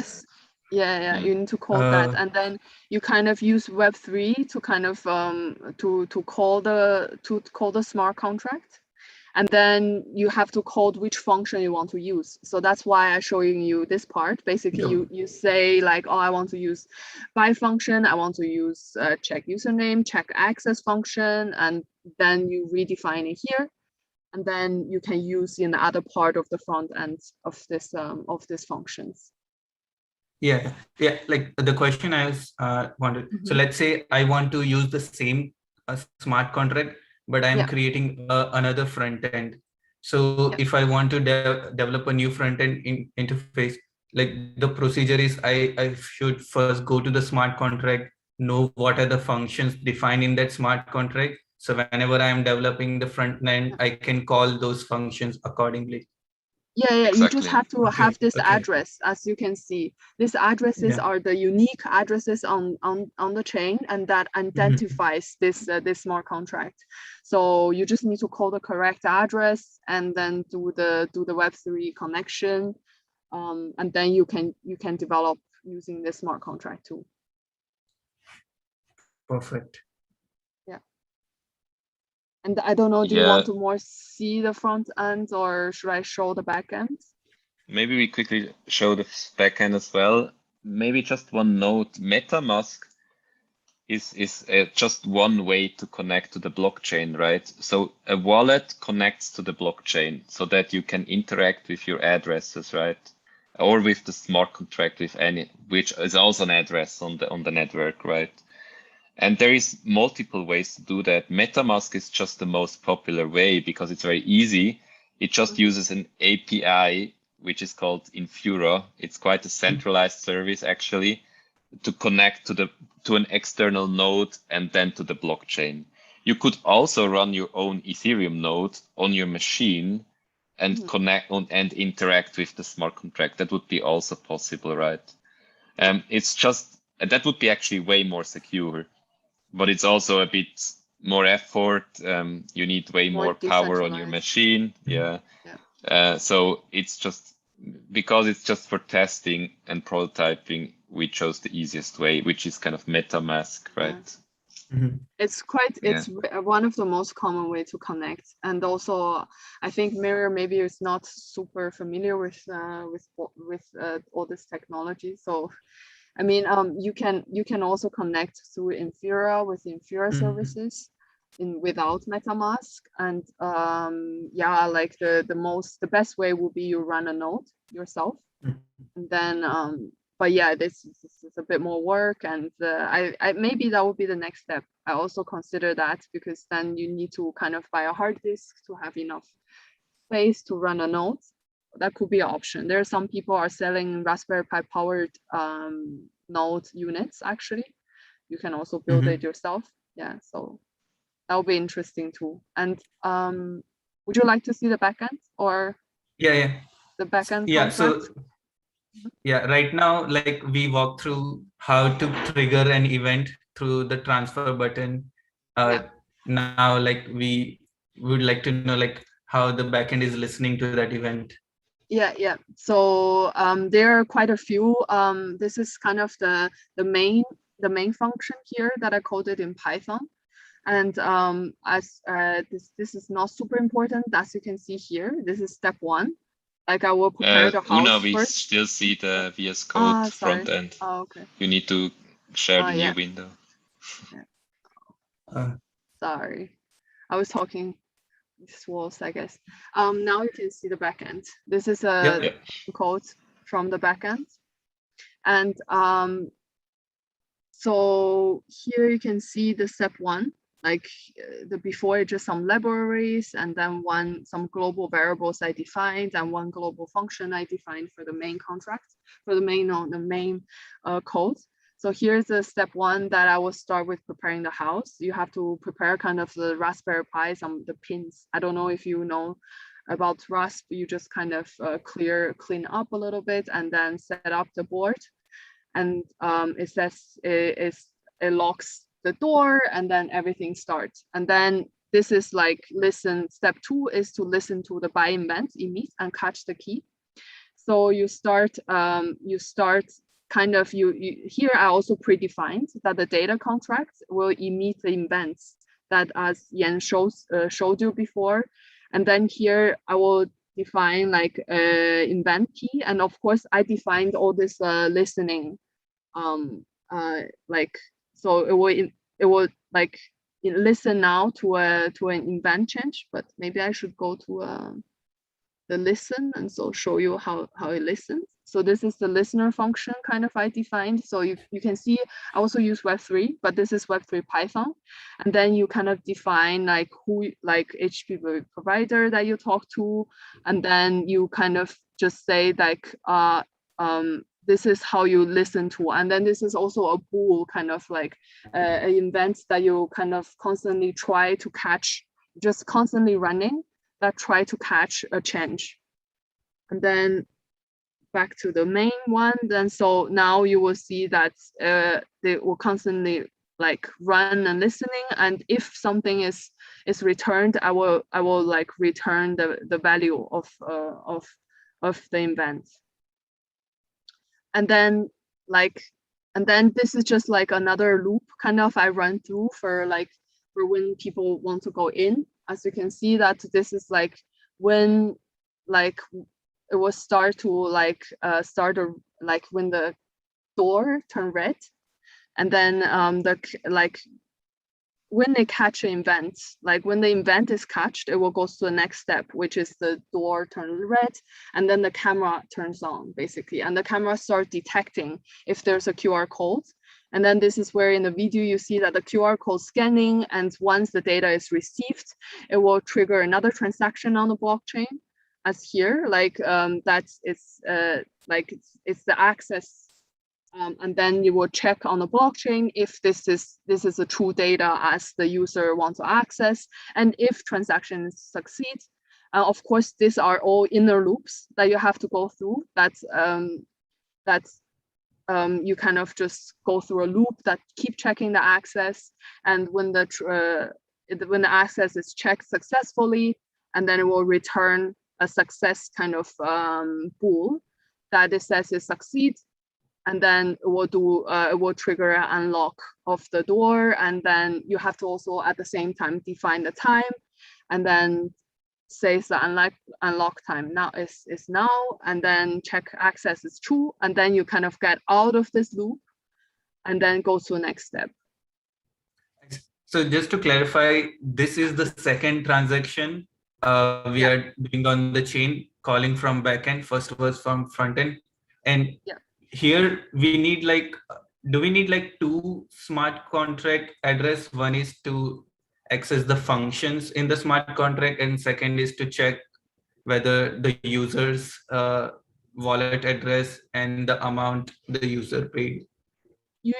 Speaker 1: You need to code that, and then you kind of use Web3 to kind of to call the smart contract, and then you have to code which function you want to use. So that's why I'm showing you this part. Basically, you say like, oh, I want to use buy function, I want to use check username, check access function, and then you redefine it here. And then you can use in the other part of the front end of these functions.
Speaker 3: Yeah. Like the question I was wanted. So let's say I want to use the same smart contract, but I'm creating another front end. So if I want to develop a new front end interface, like the procedure is I should first go to the smart contract, know what are the functions defined in that smart contract. So whenever I'm developing the front end, I can call those functions accordingly.
Speaker 1: Yeah, exactly. You just have to have this address, as you can see. These addresses are the unique addresses on the chain, and that identifies this smart contract. So you just need to call the correct address and then do the Web3 connection, and then you can develop using this smart contract too.
Speaker 3: Perfect.
Speaker 1: And I don't know, do you want to more see the front end or should I show the back end?
Speaker 2: Maybe we quickly show the back end as well. Maybe just one note, MetaMask is just one way to connect to the blockchain, right? So a wallet connects to the blockchain so that you can interact with your addresses, right? Or with the smart contract which is also an address on the network, right? And there is multiple ways to do that. MetaMask is just the most popular way because it's very easy. It just uses an API, which is called Infura. It's quite a centralized service actually to connect to an external node and then to the blockchain. You could also run your own Ethereum node on your machine and connect on and interact with the smart contract. That would be also possible, right? It's just that would be actually way more secure, but it's also a bit more effort. You need way more power on your machine. Yeah. So it's just because it's just for testing and prototyping, we chose the easiest way, which is kind of MetaMask, right?
Speaker 1: It's one of the most common way to connect, and also I think Mirror maybe is not super familiar with all this technology. So I mean, you can also connect through Infura with Infura services without MetaMask, and yeah, like the best way would be you run a node yourself, and then but yeah, this is a bit more work, and I maybe that would be the next step. I also consider that, because then you need to kind of buy a hard disk to have enough space to run a node. That could be an option. There are some people are selling Raspberry Pi powered node units. Actually, you can also build it yourself. Yeah, so that would be interesting too. And would you like to see the backend or?
Speaker 3: Yeah.
Speaker 1: The backend.
Speaker 3: Yeah.
Speaker 1: Contract?
Speaker 3: So yeah, right now, like we walk through how to trigger an event through the transfer button. Now, like we would like to know like how the backend is listening to that event.
Speaker 1: Yeah. So there are quite a few. This is kind of the main function here that I coded in Python. And as this is not super important, as you can see here, this is step 1. Like I will prepare the house
Speaker 2: Una, we
Speaker 1: first.
Speaker 2: still see the VS Code front end.
Speaker 1: Oh, okay.
Speaker 2: You need to share the new window.
Speaker 1: Sorry, I was talking this was, I guess. Now you can see the backend. This is a code from the backend, and so here you can see the step 1. Like before, just some libraries, and then some global variables I defined, and one global function I defined for the main contract, for the main code. So here's the step 1 that I will start with preparing the house. You have to prepare kind of the Raspberry Pi, the pins. I don't know if you know about Rasp. You just kind of clean up a little bit and then set up the board. And it says it locks the door, and then everything starts. And then this is like step 2 is to listen to the by event, emit, and catch the key. So you start kind of here I also predefined that the data contract will emit the events that as Yan showed you before. And then here I will define like event key, and of course I defined all this listening so it will like listen now to an event change, but maybe I should go to the listen and so show you how it listens. So this is the listener function kind of I defined. So you can see I also use Web3, but this is Web3 Python. And then you kind of define like HTTP provider that you talk to, and then you kind of just say like this is how you listen to, and then this is also a bool kind of like an event that you kind of constantly try to catch, just constantly running that try to catch a change. And then back to the main one. Then so now you will see that they will constantly like run and listening, and if something is returned, I will like return the value of the event. And then this is just like another loop kind of I run through for when people want to go in. As you can see that this is like when like it will start to when the door turn red, and then when they catch an event, like when the event is catched, it will go to the next step, which is the door turn red, and then the camera turns on basically, and the camera starts detecting if there's a QR code. And then this is where in the video you see that the QR code scanning, and once the data is received, it will trigger another transaction on the blockchain. As here, it's the access, and then you will check on the blockchain if this is a true data as the user wants to access, and if transactions succeed, Of course, these are all inner loops that you have to go through. You kind of just go through a loop that keep checking the access, and when the access is checked successfully, and then it will return a success kind of bool that it says it succeeds, and then it will trigger an unlock of the door, and then you have to also at the same time define the time, and then says the unlock time now is now, and then check access is true, and then you kind of get out of this loop and then go to the next step.
Speaker 3: So just to clarify, this is the second transaction we are doing on the chain, calling from backend. First was from frontend, and here we need do we need two smart contract address? One is to access the functions in the smart contract, and second is to check whether the user's wallet address and the amount the user paid.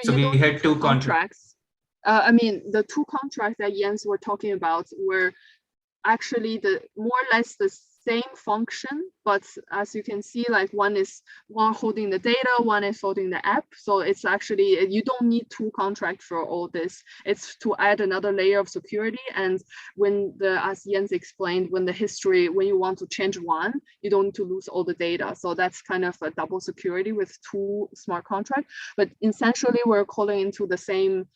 Speaker 3: So we had two contracts.
Speaker 1: I mean, the two contracts that Jens were talking about were actually the more or less the same function, but as you can see, like one holding the data, one is holding the app. So it's actually, you don't need two contracts for all this. It's to add another layer of security. And as Jens explained, when you want to change one, you don't need to lose all the data. So that's kind of a double security with two smart contracts. But essentially, we're calling into the same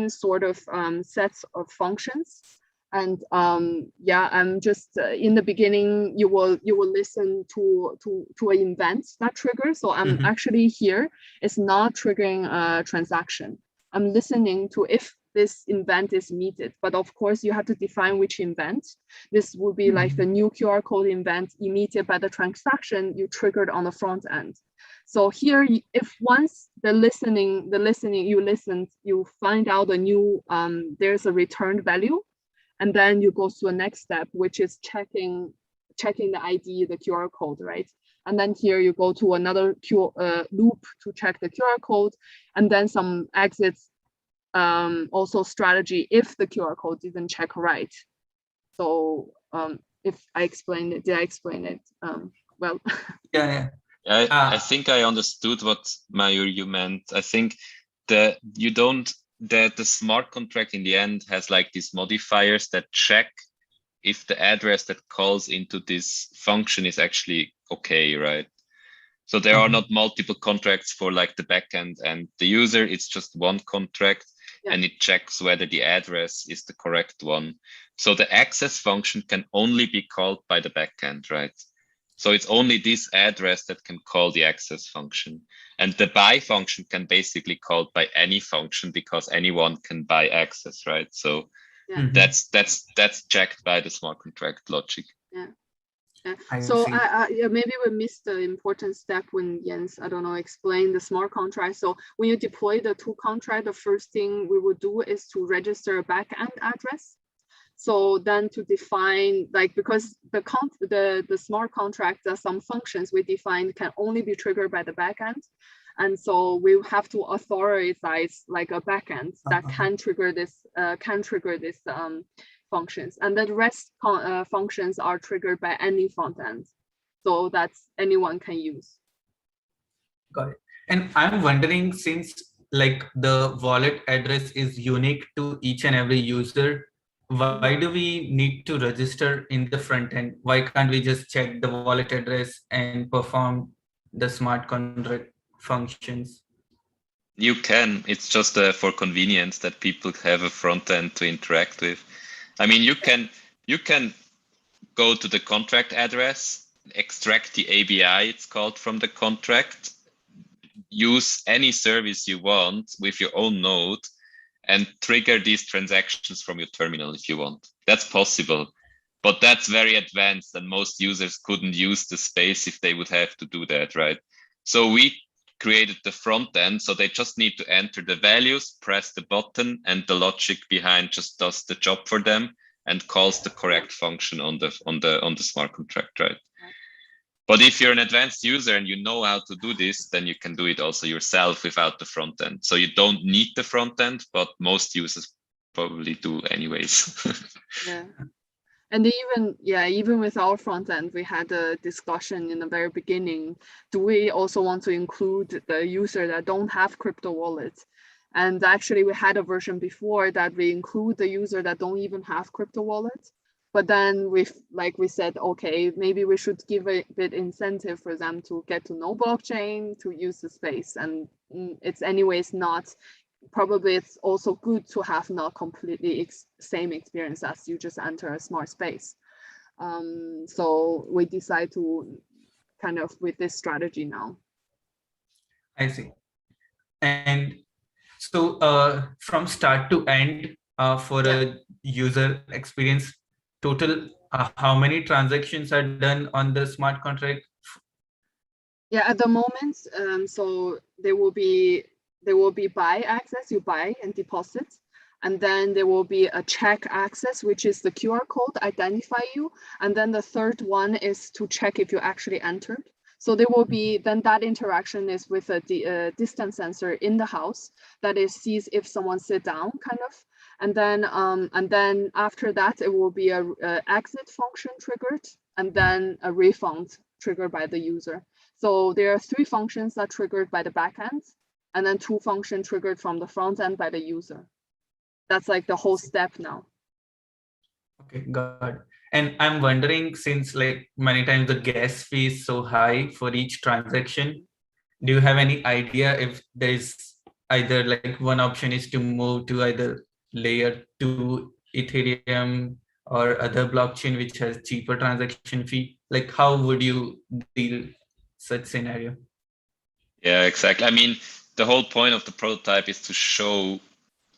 Speaker 1: sort of sets of functions. And I'm just in the beginning, you will listen to an event that triggers. So I'm actually here. It's not triggering a transaction. I'm listening to if this event is meted, but of course you have to define which event. This will be like the new QR code event emitted by the transaction you triggered on the front end. So here, if once you find out a new there's a returned value. And then you go to the next step, which is checking the ID, the QR code, right? And then here you go to another loop to check the QR code, and then some exits, also strategy if the QR code didn't check right. So if I explained it, did I explain it well?
Speaker 3: Yeah.
Speaker 2: I think I understood what Mayur you meant. I think that the smart contract in the end has like these modifiers that check if the address that calls into this function is actually okay, right? So there are not multiple contracts for like the backend and the user, it's just one contract, and it checks whether the address is the correct one. So the access function can only be called by the backend, right? So it's only this address that can call the access function. And the buy function can basically called by any function because anyone can buy access, right? So that's checked by the smart contract logic.
Speaker 1: So maybe we missed the important step when Jens, explained the smart contract. So when you deploy the two contract, the first thing we would do is to register a backend address. So then to define, because the smart contract, some functions we defined can only be triggered by the backend. And so we have to authorize like a backend that can trigger this functions. And the rest functions are triggered by any front end. So that's anyone can use.
Speaker 3: Got it. And I'm wondering, since like the wallet address is unique to each and every user, why do we need to register in the front end? Why can't we just check the wallet address and perform the smart contract functions?
Speaker 2: You can. It's just for convenience that people have a front end to interact with. I mean, you can go to the contract address, extract the ABI, it's called, from the contract, use any service you want with your own node, and trigger these transactions from your terminal if you want. That's possible, but that's very advanced and most users couldn't use the space if they would have to do that, right? So we created the front end, so they just need to enter the values, press the button, and the logic behind just does the job for them and calls the correct function on the smart contract, right? But if you're an advanced user and you know how to do this, then you can do it also yourself without the front end. So you don't need the front end, but most users probably do anyways.
Speaker 1: And even with our front end, we had a discussion in the very beginning. Do we also want to include the user that don't have crypto wallets? And actually, we had a version before that we include the user that don't even have crypto wallets. But then we said, okay, maybe we should give a bit incentive for them to get to know blockchain, to use the space. And it's anyways not, probably it's also good to have not completely same experience as you just enter a smart space. So we decide to kind of with this strategy now.
Speaker 3: I see. And so from start to end for a user experience, total how many transactions are done on the smart contract?
Speaker 1: Yeah, at the moment, so there will be buy access, you buy and deposit, and then there will be a check access, which is the QR code identify you, and then the third one is to check if you actually entered. So there will be, then that interaction is with a distance sensor in the house that is sees if someone sit down kind of. And then after that, it will be a exit function triggered, and then a refund triggered by the user. So there are 3 functions that are triggered by the backend, and then 2 functions triggered from the front end by the user. That's like the whole step now.
Speaker 3: Okay, got it. And I'm wondering, since like many times the gas fee is so high for each transaction, do you have any idea if there's either like one option is to move to either layer 2 Ethereum or other blockchain which has cheaper transaction fee? Like how would you deal such scenario?
Speaker 2: Yeah, exactly. I mean, the whole point of the prototype is to show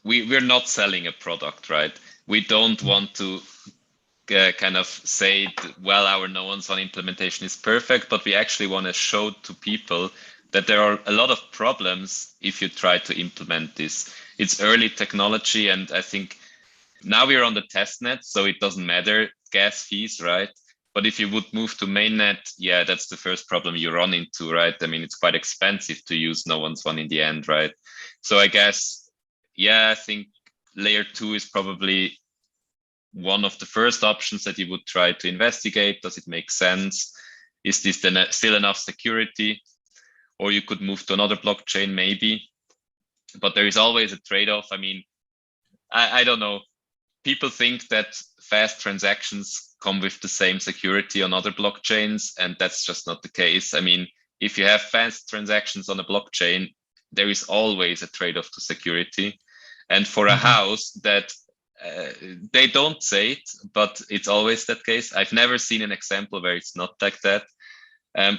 Speaker 2: we're not selling a product, right? We don't want to kind of say, well, our no1s1 implementation is perfect, but we actually want to show to people that there are a lot of problems if you try to implement this. It's early technology, and I think now we're on the test net, so it doesn't matter gas fees, right? But if you would move to mainnet, yeah, that's the first problem you run into, right? I mean, it's quite expensive to use no1s1 in the end, right? So I guess, yeah, I think layer 2 is probably one of the first options that you would try to investigate. Does it make sense? Is this then still enough security? Or you could move to another blockchain maybe, but there is always a trade-off. I mean, I don't know. People think that fast transactions come with the same security on other blockchains, and that's just not the case. I mean, if you have fast transactions on a blockchain, there is always a trade-off to security. And for a house that they don't say it, but it's always that case. I've never seen an example where it's not like that.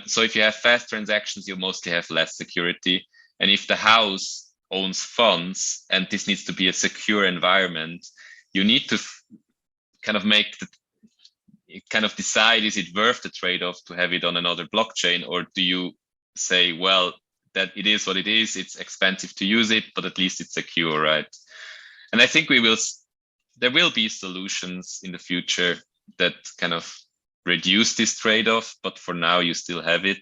Speaker 2: So if you have fast transactions, you mostly have less security. And if the house owns funds and this needs to be a secure environment, you need to kind of decide, is it worth the trade-off to have it on another blockchain? Or do you say, well, that it is what it is, it's expensive to use it, but at least it's secure, right? And I think there will be solutions in the future that kind of reduce this trade-off, but for now you still have it.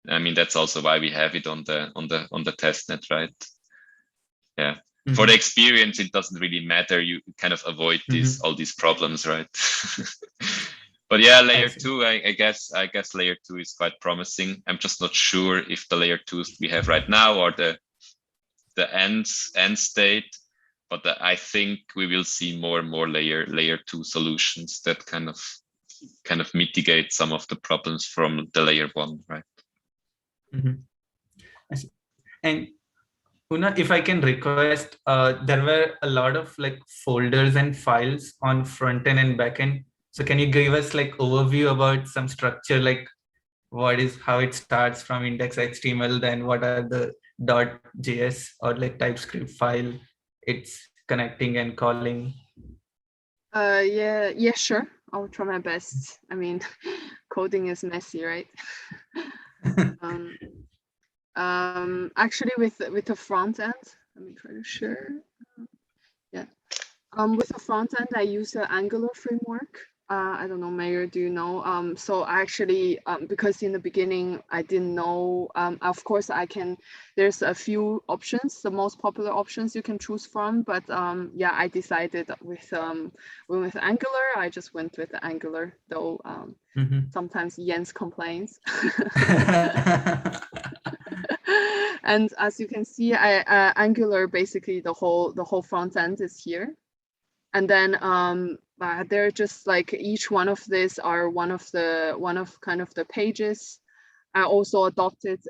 Speaker 2: I mean, that's also why we have it on the testnet, right? Yeah. For the experience, it doesn't really matter. You kind of avoid all these problems, right? But yeah, layer 2, I guess layer 2 is quite promising. I'm just not sure if the layer 2s we have right now are the end state. But I think we will see more and more layer 2 solutions that kind of mitigate some of the problems from the layer 1, right?
Speaker 3: I see. And Una, if I can request, there were a lot of like folders and files on front end and backend. So can you give us like overview about some structure, like how it starts from index.html, then what are the .js or like TypeScript file it's connecting and calling?
Speaker 1: Yeah, sure. I'll try my best. I mean, coding is messy, right? Actually, with the front end, let me try to share. Yeah. With the front end, I use the Angular framework. I don't know, Mayor, do you know? So actually, because in the beginning I didn't know, of course there's a few options, the most popular options you can choose from, but yeah, I decided with Angular, I just went with the Angular, though sometimes Jens complains. And as you can see, Angular, basically the whole front end is here. And then they're just like each one of these are one of kind of the pages. I also adopted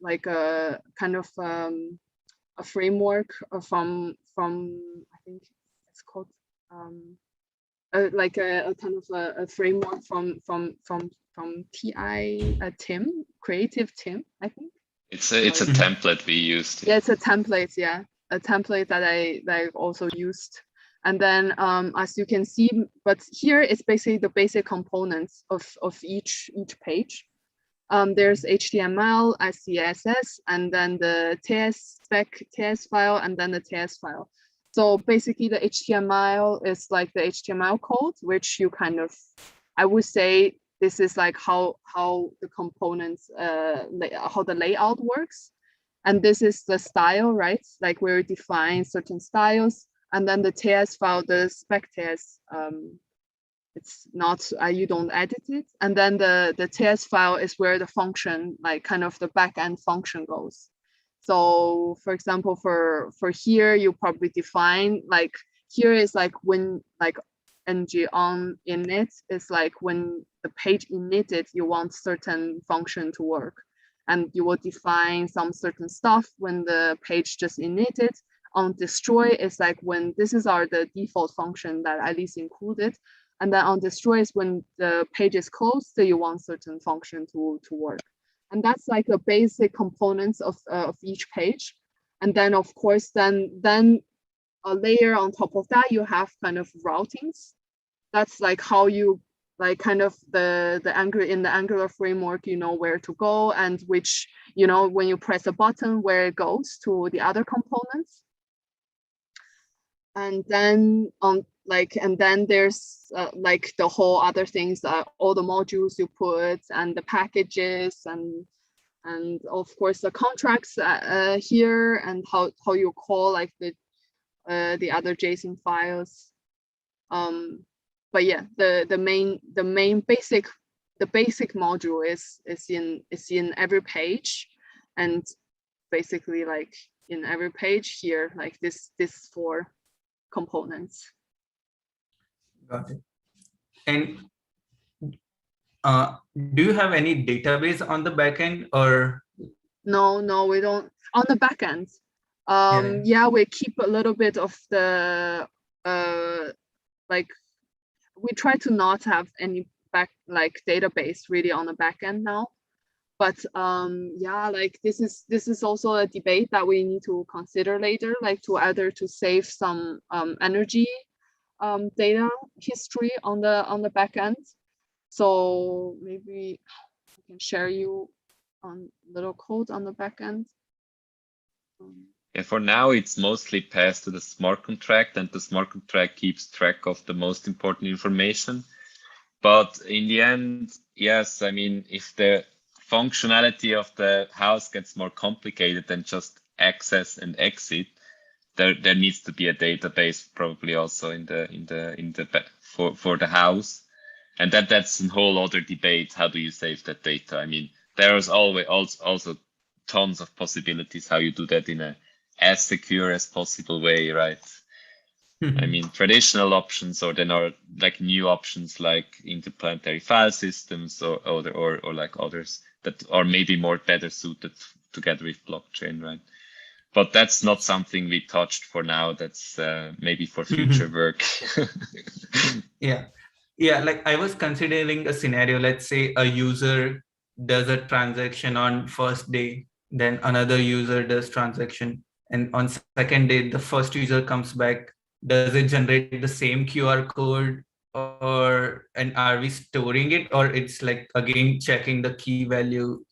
Speaker 1: like a kind of a framework from I think it's called like a kind of a framework from Tim, Creative Tim, I think.
Speaker 2: It's a template we used.
Speaker 1: Yeah, it's a template. Yeah, a template that I also used. And then as you can see, but here it's basically the basic components of each page. There's HTML, CSS, and then the TS spec TS file, and then the TS file. So basically the HTML is like the HTML code, which you kind of, I would say this is like how the components, how the layout works. And this is the style, right? Like we define certain styles. And then the TS file, the spec TS, it's not, you don't edit it. And then the TS file is where the function, like kind of the backend function goes. So for example, for here, you probably define like, here is like when like ng on init is like when the page initted, you want certain function to work. And you will define some certain stuff when the page just initted. On destroy is like when this is the default function that at least included. And then on destroy is when the page is closed, so you want certain function to work. And that's like the basic components of each page. And then of course, then a layer on top of that, you have kind of routings. That's like how you like kind of the Angular framework, you know where to go and which, you know, when you press a button where it goes to the other components. And then there's like the whole other things, all the modules you put and the packages and of course the contracts here and how you call like the other JSON files. But yeah, the main basic module is in every page, and basically like in every page here, like this 4 components.
Speaker 3: Got it. And do you have any database on the backend or?
Speaker 1: No, we don't. On the backend, yeah, we keep a little bit of the like we try to not have any database really on the backend now. But yeah, like this is also a debate that we need to consider later, like to either to save some energy data history on the backend. So maybe I can share you on little code on the backend.
Speaker 2: Yeah, for now it's mostly passed to the smart contract, and the smart contract keeps track of the most important information. But in the end, yes, I mean, if the functionality of the house gets more complicated than just access and exit, there needs to be a database probably also for the house, and that's a whole other debate. How do you save that data? I mean, there is always also tons of possibilities how you do that in a as secure as possible way, right? I mean, traditional options, or then are like new options like interplanetary file systems or like others that are maybe better suited together with blockchain, right? But that's not something we touched for now. That's maybe for future work.
Speaker 3: Yeah, like I was considering a scenario. Let's say a user does a transaction on first day, then another user does transaction, and on second day, the first user comes back. Does it generate the same QR code, and are we storing it, or it's like again checking the key value?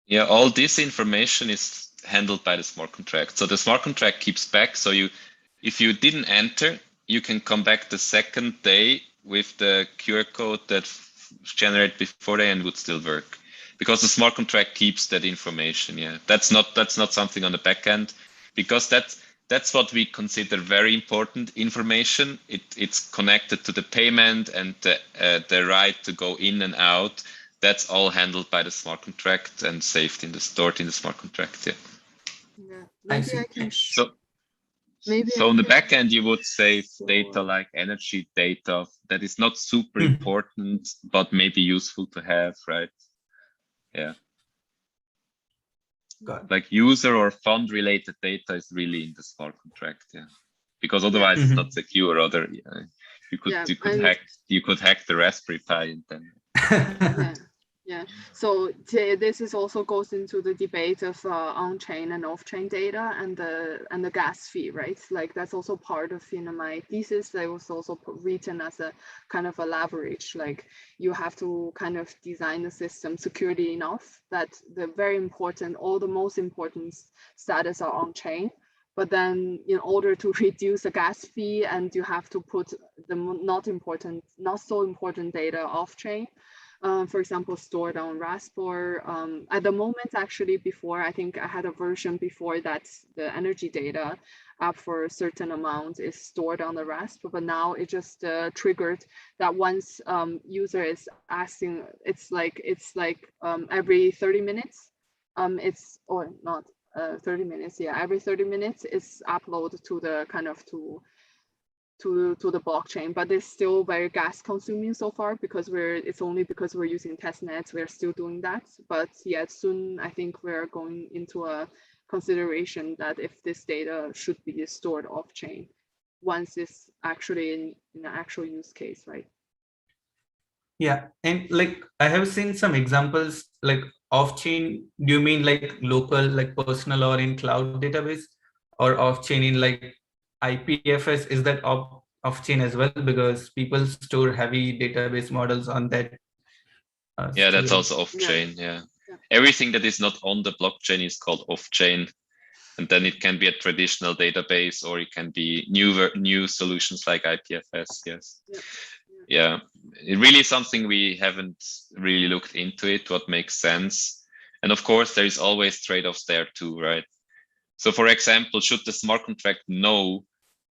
Speaker 2: Yeah, all this information is handled by the smart contract. So the smart contract keeps back. So if you didn't enter, you can come back the second day with the QR code that generated before day and would still work, because the smart contract keeps that information. Yeah, that's not something on the back end, because that's what we consider very important information. It's connected to the payment and the right to go in and out. That's all handled by the smart contract and saved stored in the smart contract. Yeah.
Speaker 1: Yeah. Maybe I can.
Speaker 2: So on the back end, you would save data like energy data that is not super important, but maybe useful to have, right? Yeah. Like user or fund related data is really in the smart contract, yeah, because otherwise it's not secure. You could hack the Raspberry Pi and then.
Speaker 1: Yeah. So this is also goes into the debate of on-chain and off-chain data and the gas fee, right? Like that's also part of my thesis. That was also written as a kind of a leverage. Like you have to kind of design the system securely enough that the most important status are on-chain. But then in order to reduce the gas fee, and you have to put the not so important data off-chain. For example, stored on Raspberry. At the moment, actually, I think I had a version before that the energy data up for a certain amount is stored on the Raspberry, but now it just triggered that once user is asking, it's like every 30 minutes, or not 30 minutes, yeah, every 30 minutes it's uploaded to the kind of to the blockchain, but it's still very gas consuming so far because it's only because we're using testnets, we're still doing that. But yeah, soon I think we're going into a consideration that if this data should be stored off chain once it's actually in an actual use case, right?
Speaker 3: Yeah, and like I have seen some examples like off chain. Do you mean like local, like personal or in cloud database, or off chain in like IPFS? Is that off chain as well, because people store heavy database models on that?
Speaker 2: Yeah, that's also off chain. Yeah. Everything that is not on the blockchain is called off chain, and then it can be a traditional database or it can be new solutions like IPFS. Yes. Yeah, it really is something we haven't really looked into it, what makes sense. And of course, there is always trade-offs there too, right? So for example, should the smart contract know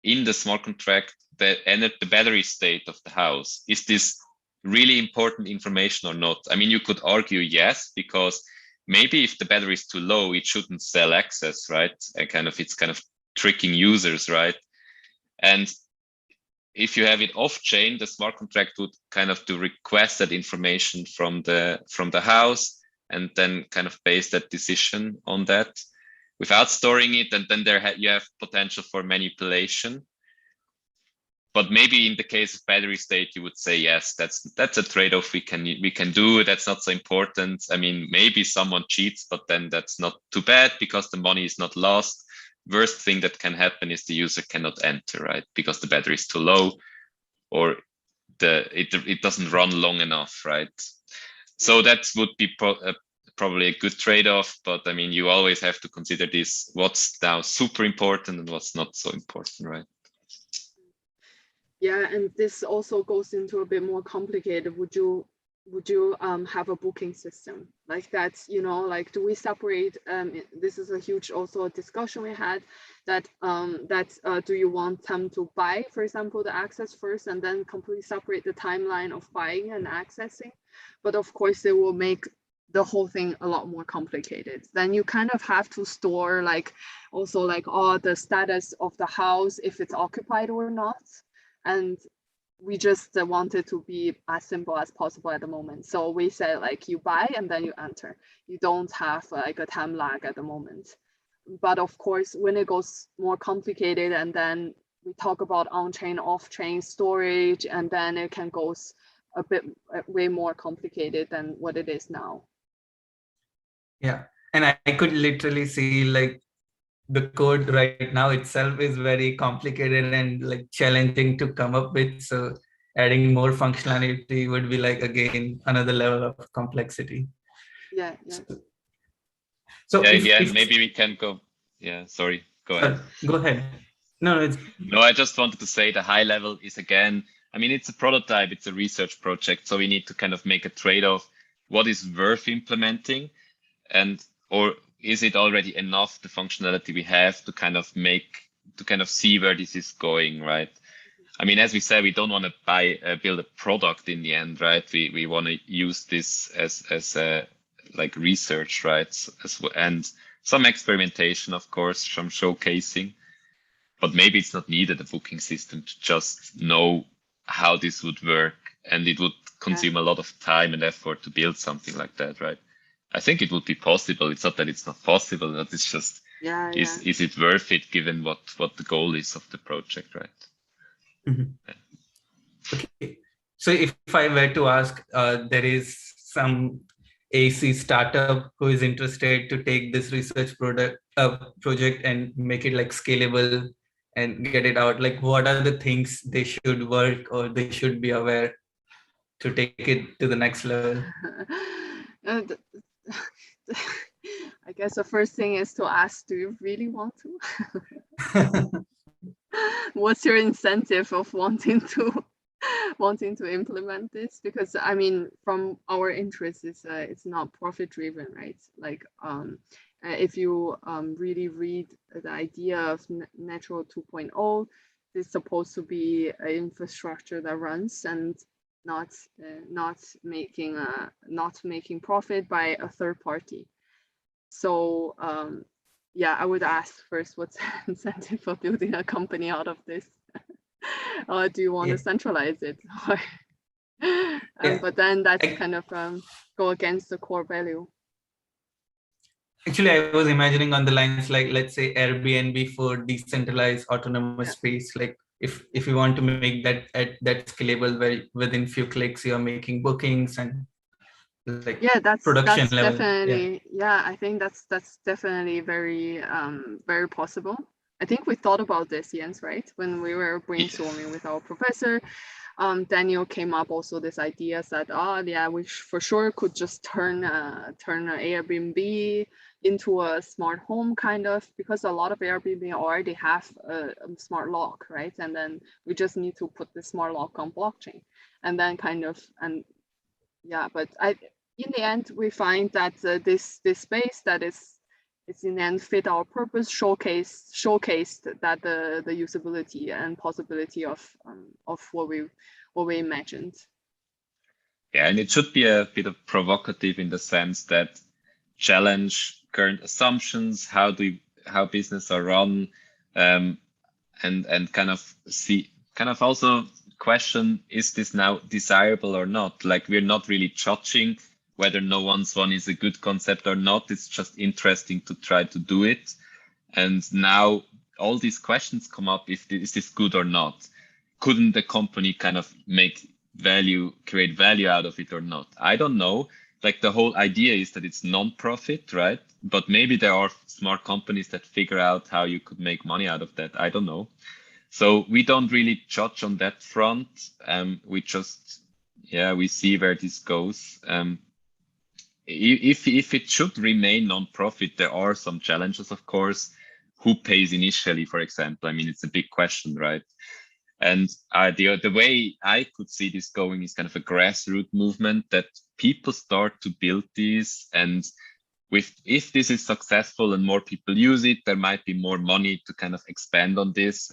Speaker 2: in the smart contract the battery state of the house? Is this really important information or not? I mean, you could argue yes, because maybe if the battery is too low, it shouldn't sell access, right? And it's kind of tricking users, right? And if you have it off chain, the smart contract would kind of to request that information from the house and then kind of base that decision on that without storing it. And then you have potential for manipulation. But maybe in the case of battery state, you would say, yes, that's a trade-off we can do. That's not so important. I mean, maybe someone cheats, but then that's not too bad because the money is not lost. Worst thing that can happen is the user cannot enter, right? Because the battery is too low, or it doesn't run long enough, right? So that would be probably a good trade-off. But I mean, you always have to consider this: what's now super important and what's not so important, right?
Speaker 1: Yeah, and this also goes into a bit more complicated. Would you have a booking system like that? Like, do we separate? This is a huge also a discussion we had that do you want them to buy, for example, the access first and then completely separate the timeline of buying and accessing? But of course, they will make the whole thing a lot more complicated. Then you kind of have to store like also like all the status of the house, if it's occupied or not. And we just wanted to be as simple as possible at the moment. So we said like you buy and then you enter. You don't have like a time lag at the moment. But of course, when it goes more complicated and then we talk about on-chain, off-chain storage, and then it can go a bit way more complicated than what it is now.
Speaker 3: Yeah, and I could literally see like the code right now itself is very complicated and like challenging to come up with. So adding more functionality would be like, again, another level of complexity.
Speaker 1: Yeah.
Speaker 3: So
Speaker 2: if maybe we can go. Yeah, sorry, go ahead.
Speaker 3: Go ahead. No, it's
Speaker 2: No, I just wanted to say the high level is again, I mean, it's a prototype, it's a research project. So we need to kind of make a trade-off. What is worth implementing and, or is it already enough, the functionality we have to kind of see where this is going, right? I mean, as we said, we don't want to build a product in the end, right? We want to use this as like research, right? And some experimentation, of course, some showcasing, but maybe it's not needed, a booking system, to just know how this would work. And it would consume a lot of time and effort to build something like that, right? I think it would be possible. It's not that it's not possible, but it's just, is it worth it given what the goal is of the project, right?
Speaker 3: Okay. So if I were to ask, there is some AC startup who is interested to take this research project and make it like scalable and get it out, like what are the things they should work or they should be aware to take it to the next level?
Speaker 1: I guess the first thing is to ask, do you really want to? What's your incentive of wanting to implement this? Because I mean, from our interest, it's not profit driven, right? Like if you really read the idea of Natural 2.0, it's supposed to be an infrastructure that runs and not making profit by a third party. So yeah, I would ask first, what's the incentive for building a company out of this? Or do you want to centralize it? But then that's kind of go against the core value.
Speaker 3: Actually, I was imagining on the lines like, let's say Airbnb for decentralized autonomous space. Like if you want to make that scalable, where within few clicks you're making bookings and like
Speaker 1: that's
Speaker 3: production level.
Speaker 1: Definitely I think that's definitely very very possible. I think we thought about this, Jens, right? When we were brainstorming with our professor, Daniel came up also this idea that we for sure could just turn an Airbnb into a smart home kind of, because a lot of Airbnb already have a smart lock, right? And then we just need to put the smart lock on blockchain, and then but in the end we find that this space that it's in the end fit our purpose, showcased that the usability and possibility of what we imagined.
Speaker 2: Yeah, and it should be a bit of provocative in the sense that challenge current assumptions, how business are run, and kind of also question, is this now desirable or not? Like, we're not really judging whether no1s1 is a good concept or not. It's just interesting to try to do it. And now all these questions come up: is this good or not? Couldn't the company kind of create value out of it or not? I don't know. Like, the whole idea is that it's non-profit, right? But maybe there are smart companies that figure out how you could make money out of that. I don't know. So we don't really judge on that front. We just, we see where this goes. If it should remain non-profit, there are some challenges, of course. Who pays initially, for example? I mean, it's a big question, right? And the way I could see this going is kind of a grassroots movement, that people start to build these, and if this is successful and more people use it, there might be more money to kind of expand on this.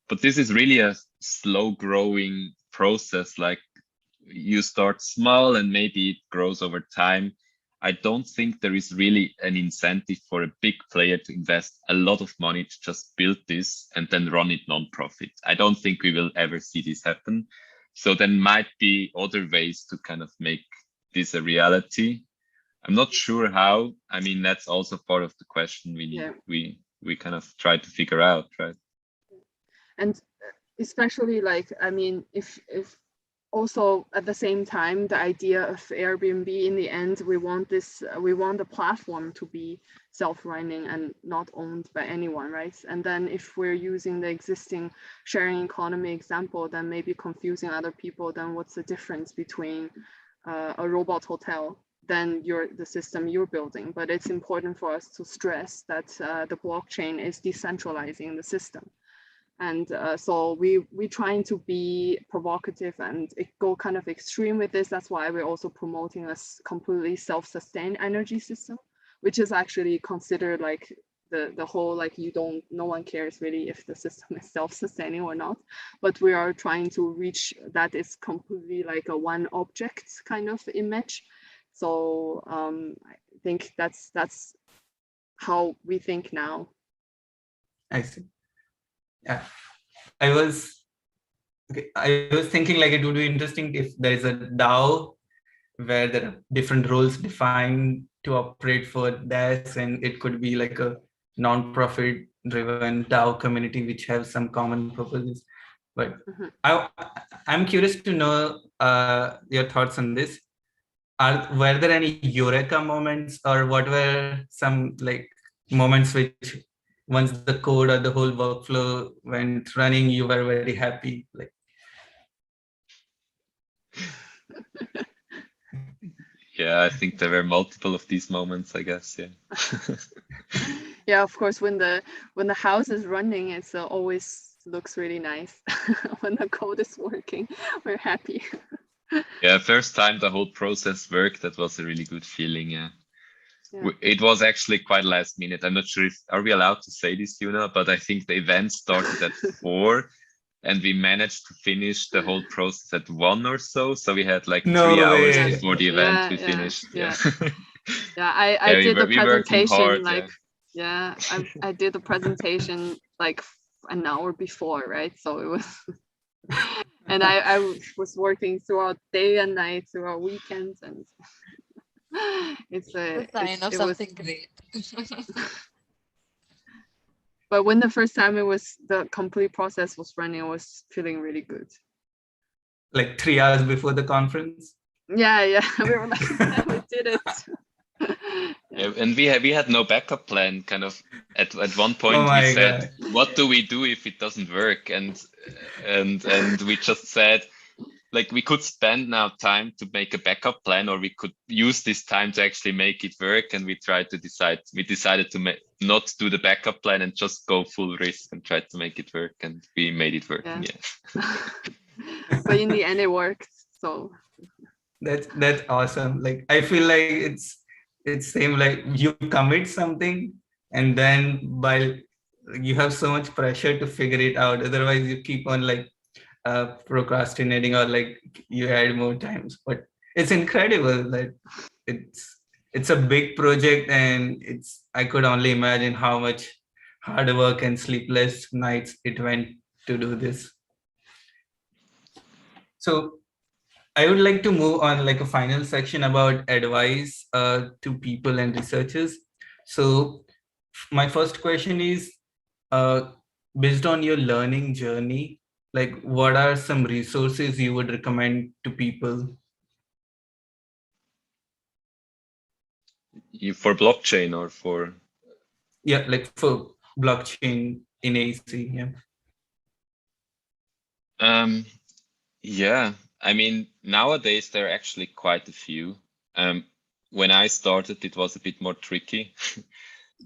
Speaker 2: But this is really a slow growing process. Like, you start small and maybe it grows over time. I don't think there is really an incentive for a big player to invest a lot of money to just build this and then run it non-profit. I don't think we will ever see this happen. So there might be other ways to kind of make this a reality. I'm not sure how. I mean, that's also part of the question we kind of try to figure out, right? And
Speaker 1: especially, like, I mean, if also at the same time, the idea of Airbnb, in the end, we want the platform to be self-running and not owned by anyone, right? And then if we're using the existing sharing economy example, then maybe confusing other people, then what's the difference between a robot hotel than the system you're building? But it's important for us to stress that the blockchain is decentralizing the system. And so we trying to be provocative and go kind of extreme with this. That's why we're also promoting a completely self-sustained energy system, which is actually considered like the whole, like no one cares really if the system is self-sustaining or not, but we are trying to reach that is completely like a one object kind of image. So I think that's how we think now.
Speaker 3: I see. Yeah, I was thinking like it would be interesting if there is a DAO where there are different roles defined to operate for this, and it could be like a non-profit driven DAO community which have some common purposes. But I'm curious to know your thoughts on this. Were there any eureka moments, or what were some like moments which once the code or the whole workflow went running, you were very happy? Like,
Speaker 2: yeah, I think there were multiple of these moments, I guess. Yeah.
Speaker 1: Yeah, of course, when the house is running, it's always looks really nice. When the code is working, we're happy.
Speaker 2: Yeah, first time the whole process worked, that was a really good feeling. Yeah.
Speaker 1: Yeah.
Speaker 2: It was actually quite last minute. I'm not sure if are we allowed to say this, Yuna, but I think the event started at 4 and we managed to finish the whole process at 1 or so. So we had like 3 hours before the event we finished.
Speaker 1: Yeah. I did the presentation
Speaker 2: hard,
Speaker 1: like I did the presentation like an hour before, right? So it was and I was working throughout day and night, throughout weekends, and it's a
Speaker 4: sign of something great.
Speaker 1: But when the first time the complete process was running, I was feeling really good.
Speaker 3: Like 3 hours before the conference?
Speaker 1: Yeah. We were like, yeah, we did it.
Speaker 2: Yeah, and we had no backup plan. Kind of at one point we said, what do we do if it doesn't work? And we just said, like, we could spend now time to make a backup plan, or we could use this time to actually make it work. And we decided to not do the backup plan and just go full risk and try to make it work. And we made it work. Yeah.
Speaker 1: But in the end, it worked. So
Speaker 3: that's awesome. Like, I feel like it's same like you commit something, and then while you have so much pressure to figure it out, otherwise you keep on like procrastinating, or like you add more times. But it's incredible that it's a big project, and I could only imagine how much hard work and sleepless nights it went to do this. So I would like to move on like a final section about advice to people and researchers. So my first question is, based on your learning journey, like what are some resources you would recommend to people?
Speaker 2: For blockchain or for?
Speaker 3: Yeah, like for blockchain in AC, yeah.
Speaker 2: Yeah, I mean, nowadays there are actually quite a few. When I started, it was a bit more tricky,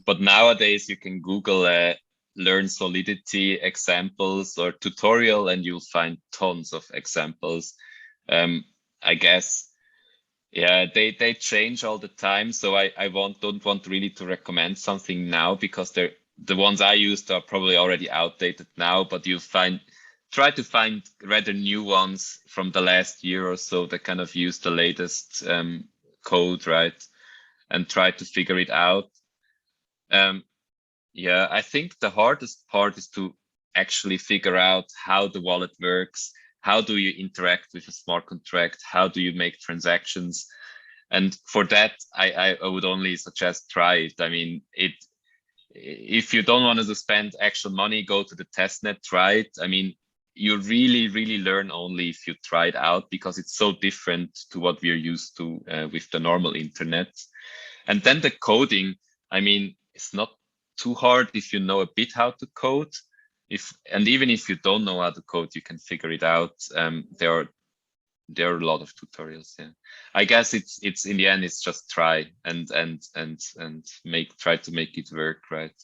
Speaker 2: but nowadays you can Google learn Solidity examples or tutorial, and you'll find tons of examples. I guess, yeah, they change all the time. So I don't want really to recommend something now, because the ones I used are probably already outdated now, but you'll try to find rather new ones from the last year or so that kind of use the latest code, right? And try to figure it out. Yeah, I think the hardest part is to actually figure out how the wallet works. How do you interact with a smart contract? How do you make transactions? And for that, I would only suggest try it. I mean, if you don't want to spend actual money, go to the testnet, try it. I mean, you really, really learn only if you try it out, because it's so different to what we're used to with the normal internet. And then the coding, I mean, it's not too hard if you know a bit how to code. And even if you don't know how to code, you can figure it out. There are a lot of tutorials. Yeah, I guess it's in the end, it's just try and try to make it work, right?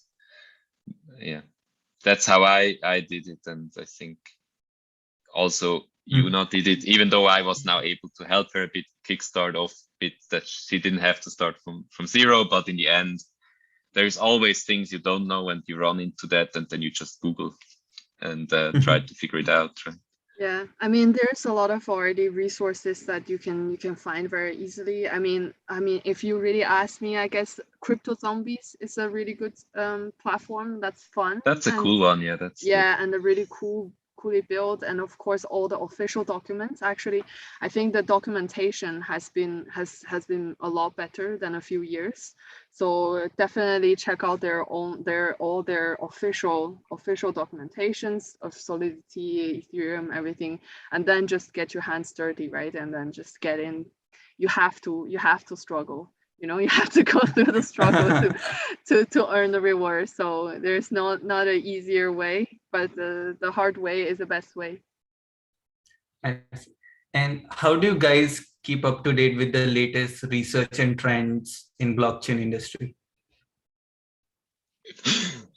Speaker 2: Yeah. that's how I did it, and I think also Yuna did it, even though I was now able to help her a bit kickstart off bit that she didn't have to start from zero. But in the end, there's always things you don't know, and you run into that, and then you just Google and try to figure it out. Right?
Speaker 1: Yeah, I mean, there's a lot of already resources that you can find very easily. I mean, if you really ask me, I guess Crypto Zombies is a really good platform that's fun.
Speaker 2: That's a cool one, yeah. That's
Speaker 1: yeah, and a really coolly built, and of course all the official documents. Actually, I think the documentation has been a lot better than a few years. So definitely check out all their official documentations of Solidity, Ethereum, everything, and then just get your hands dirty, right? And then just get in. You have to struggle. You know, you have to go through the struggle to earn the reward. So there's not an easier way, but the hard way is the best way.
Speaker 3: And how do you guys keep up to date with the latest research and trends in blockchain industry?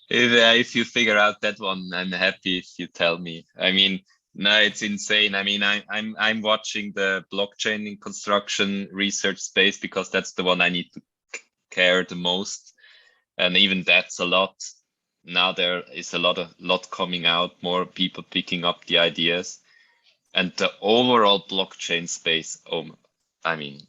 Speaker 2: If you figure out that one, I'm happy if you tell me. I mean, no, it's insane. I mean, I'm watching the blockchain in construction research space because that's the one I need to care the most, and even that's a lot. Now there is a lot coming out, more people picking up the ideas, and the overall blockchain space. I mean,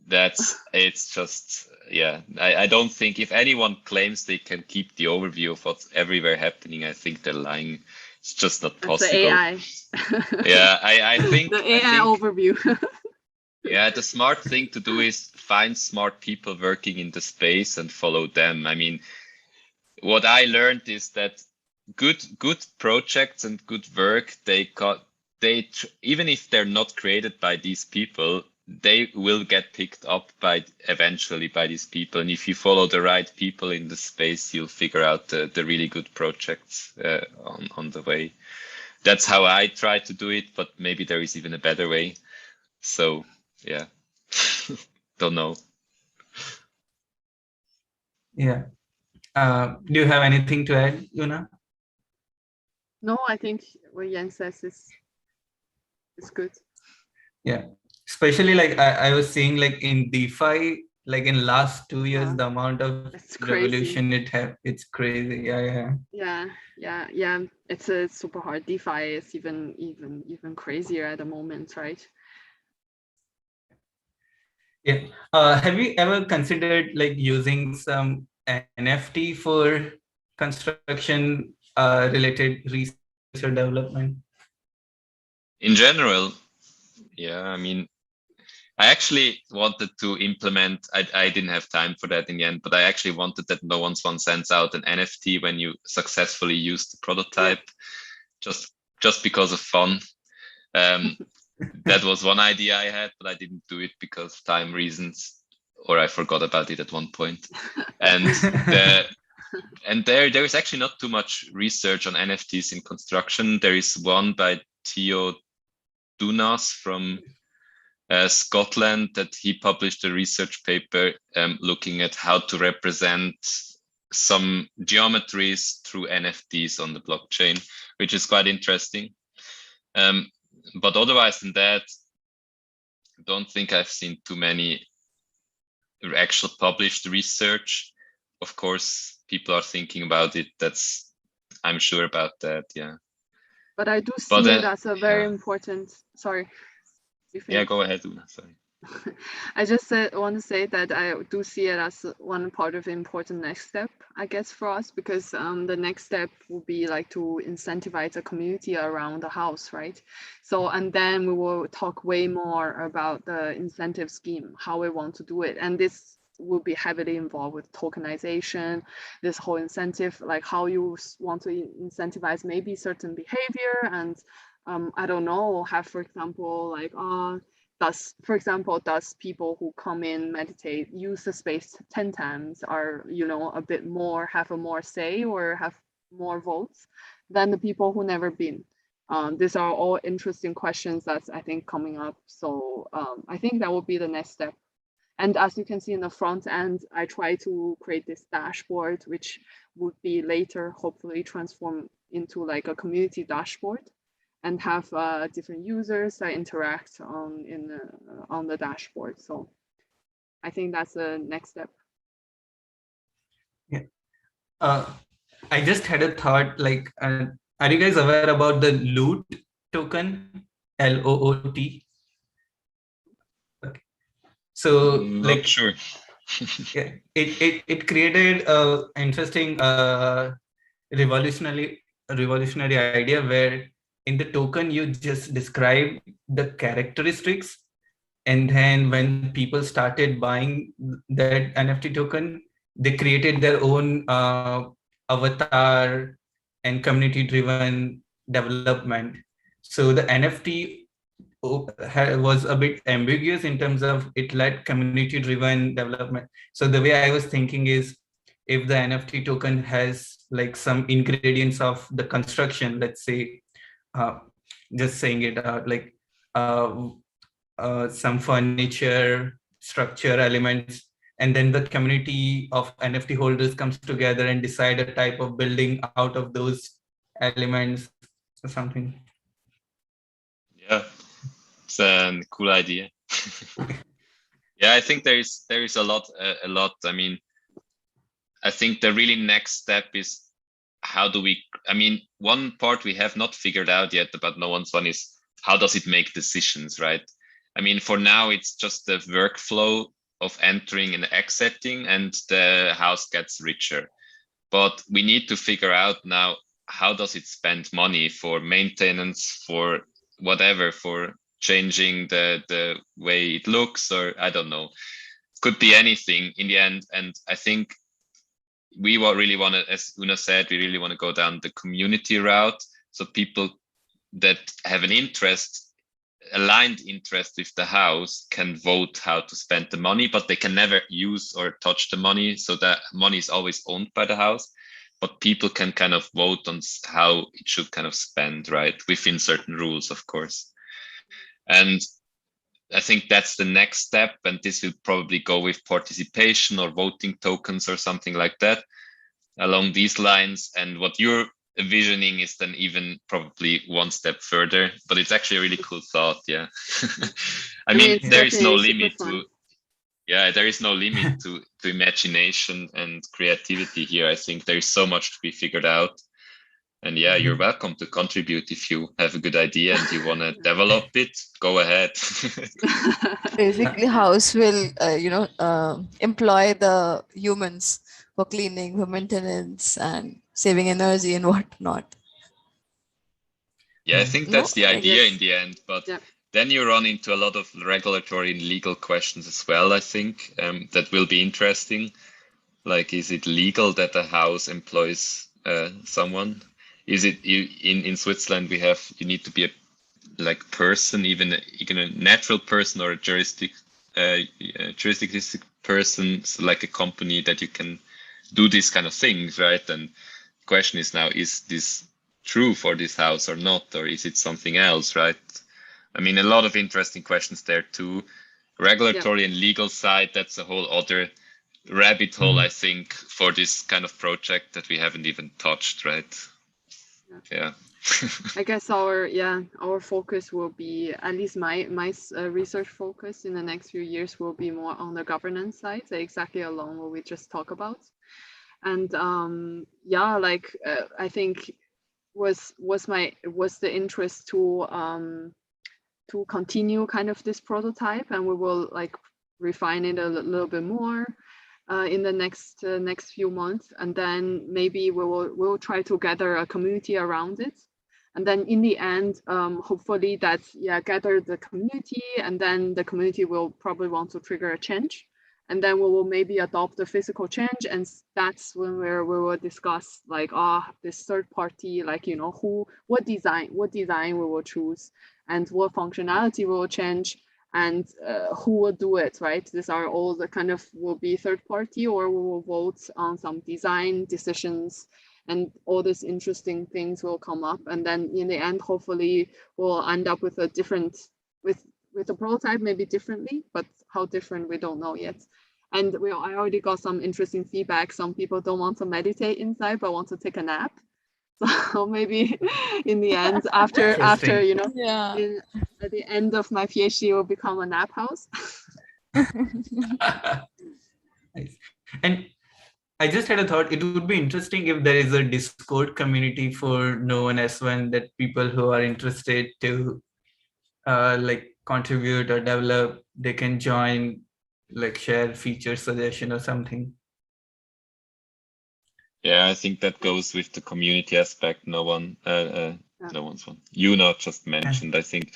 Speaker 2: it's just, yeah. I don't think if anyone claims they can keep the overview of what's everywhere happening, I think they're lying. It's just not possible.
Speaker 1: The AI.
Speaker 2: Yeah, I think
Speaker 1: the AI overview.
Speaker 2: Yeah, the smart thing to do is find smart people working in the space and follow them. I mean, what I learned is that good projects and good work, even if they're not created by these people, they will get picked up eventually by these people. And if you follow the right people in the space, you'll figure out the really good projects on the way. That's how I try to do it, but maybe there is even a better way. So yeah, don't know.
Speaker 3: Yeah. Do you have anything to add, Yuna?
Speaker 1: No, I think what Jens says is good.
Speaker 3: Yeah. Especially like I was seeing like in DeFi, like in last 2 years, the amount of revolution it's crazy. Yeah.
Speaker 1: It's super hard. DeFi is even crazier at the moment, right?
Speaker 3: Yeah. Have you ever considered like using some NFT for construction related research or development?
Speaker 2: In general, yeah, I mean, I actually wanted to implement, I didn't have time for that in the end, but I actually wanted that no1s1 sends out an NFT when you successfully use the prototype, just because of fun. That was one idea I had, but I didn't do it because of time reasons, or I forgot about it at one point. And there is actually not too much research on NFTs in construction. There is one by Theo Dunas from Scotland that he published a research paper looking at how to represent some geometries through NFTs on the blockchain, which is quite interesting. But otherwise than that, I don't think I've seen too many actual published research. Of course, people are thinking about it. I'm sure about that, yeah.
Speaker 1: But I do see it as a very important, sorry.
Speaker 2: Yeah, go ahead, Una, sorry.
Speaker 1: I just want to say that I do see it as one part of the important next step, I guess, for us, because the next step will be like to incentivize a community around the house, right? So, and then we will talk way more about the incentive scheme, how we want to do it. And this will be heavily involved with tokenization, this whole incentive, like how you want to incentivize maybe certain behavior. And I don't know, have, for example, like, does people who come in, meditate, use the space 10 times are, have a more say or have more votes than the people who never been? These are all interesting questions that's, I think, coming up. So I think that will be the next step. And as you can see in the front end, I try to create this dashboard, which would be later hopefully transform into like a community dashboard and have different users that interact on the dashboard. So I think that's the next step.
Speaker 3: Yeah. I just had a thought, like, are you guys aware about the loot token, LOOT? Okay. So
Speaker 2: Not sure.
Speaker 3: yeah, it created a interesting revolutionary idea where in the token you just describe the characteristics, and then when people started buying that NFT token, they created their own avatar and community driven development. So the NFT was a bit ambiguous in terms of it led community driven development. So the way I was thinking is, if the NFT token has like some ingredients of the construction, let's say, just saying it out, like some furniture, structure elements, and then the community of NFT holders comes together and decide a type of building out of those elements or something.
Speaker 2: Yeah, it's a cool idea. Yeah, I think there is a lot. I mean, I think the really next step is how do we? I mean, one part we have not figured out yet about no1s1 is how does it make decisions, right? I mean, for now it's just the workflow of entering and exiting, and the house gets richer. But we need to figure out now how does it spend money for maintenance, for whatever, for changing the way it looks, or I don't know. Could be anything in the end. And I think we really want to, as Una said, we really want to go down the community route. So people that have an interest, aligned interest with the house, can vote how to spend the money, but they can never use or touch the money. So that money is always owned by the house, but people can kind of vote on how it should kind of spend, right? Within certain rules, of course. And I think that's the next step. And this will probably go with participation or voting tokens or something like that along these lines. And what you're envisioning is then even probably one step further, but it's actually a really cool thought. Yeah. I mean, there is no limit to, there is no limit to imagination and creativity here. I think there is so much to be figured out. And yeah, you're welcome to contribute if you have a good idea and you want to develop it. Go ahead.
Speaker 4: Basically, house will, employ the humans for cleaning, for maintenance, and saving energy and whatnot.
Speaker 2: Yeah, I think that's the idea in the end. But then you run into a lot of regulatory and legal questions as well, I think, that will be interesting. Like, is it legal that a house employs someone? Is it in Switzerland? You need to be a person, even a natural person or a juristic person, so like a company that you can do these kind of things, right? And the question is now, is this true for this house or not, or is it something else, right? I mean, a lot of interesting questions there too. Regulatory and legal side, that's a whole other rabbit hole, I think, for this kind of project that we haven't even touched, right? Yeah.
Speaker 1: I guess our focus will be, at least my research focus in the next few years will be more on the governance side, so exactly along what we just talked about. And I think was the interest to continue kind of this prototype, and we will refine it a little bit more in the next few months, and then maybe we'll try to gather a community around it, and then in the end, hopefully that's gather the community, and then the community will probably want to trigger a change, and then we will maybe adopt a physical change, and that's when we will discuss this third party, what design we will choose, and what functionality we will change, and who will do it, right? These are all the kind of will be third party, or we will vote on some design decisions, and all these interesting things will come up. And then in the end, hopefully we'll end up with a different, with the prototype maybe differently, but how different, we don't know yet. And I already got some interesting feedback. Some people don't want to meditate inside, but want to take a nap. So maybe in the end, after
Speaker 4: Yeah.
Speaker 1: at the end of my PhD, it will become a nap house.
Speaker 3: Nice. And I just had a thought, it would be interesting if there is a Discord community for no1s1 that people who are interested to like contribute or develop, they can join, like share feature suggestion or something.
Speaker 2: Yeah, I think that goes with the community aspect. no1s1. You not just mentioned. I think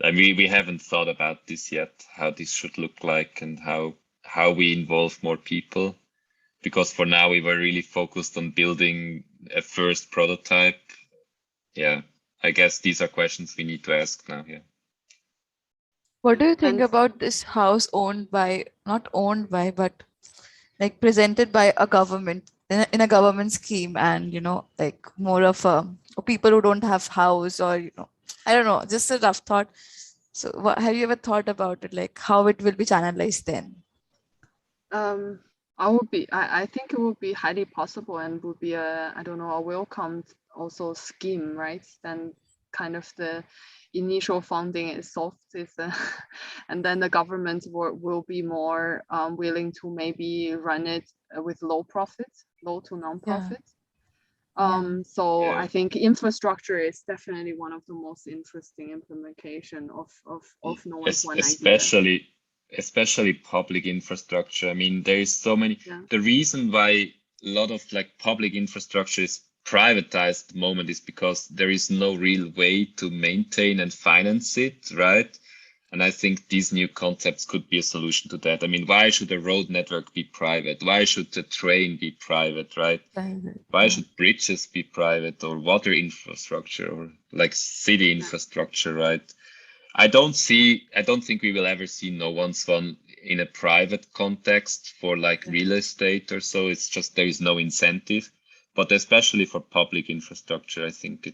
Speaker 2: we haven't thought about this yet, how this should look like and how we involve more people. Because for now we were really focused on building a first prototype. Yeah, I guess these are questions we need to ask now. Yeah.
Speaker 4: What do you think
Speaker 1: And-
Speaker 4: about this house not owned by, but like presented by a government in a government scheme, and like more of people who don't have house, or I don't know, just a rough thought. So have you ever thought about it, like how it will be channelized then?
Speaker 1: I think it would be highly possible and would be a welcomed also scheme, right? Then kind of the initial funding is soft, and then the government will be more willing to maybe run it with low to non-profit. So
Speaker 2: Yeah.
Speaker 1: I think infrastructure is definitely one of the most interesting implementation of no1s1 idea.
Speaker 2: Especially public infrastructure. I mean, there is so many.
Speaker 1: Yeah.
Speaker 2: The reason why a lot of like public infrastructure is privatized at the moment is because there is no real way to maintain and finance it, right? And I think these new concepts could be a solution to that. I mean, why should a road network be private? Why should the train be private, right? Why should bridges be private, or water infrastructure, or like city infrastructure, right? I don't think we will ever see no1s1 in a private context for like real estate or so. It's just there is no incentive. But especially for public infrastructure, I think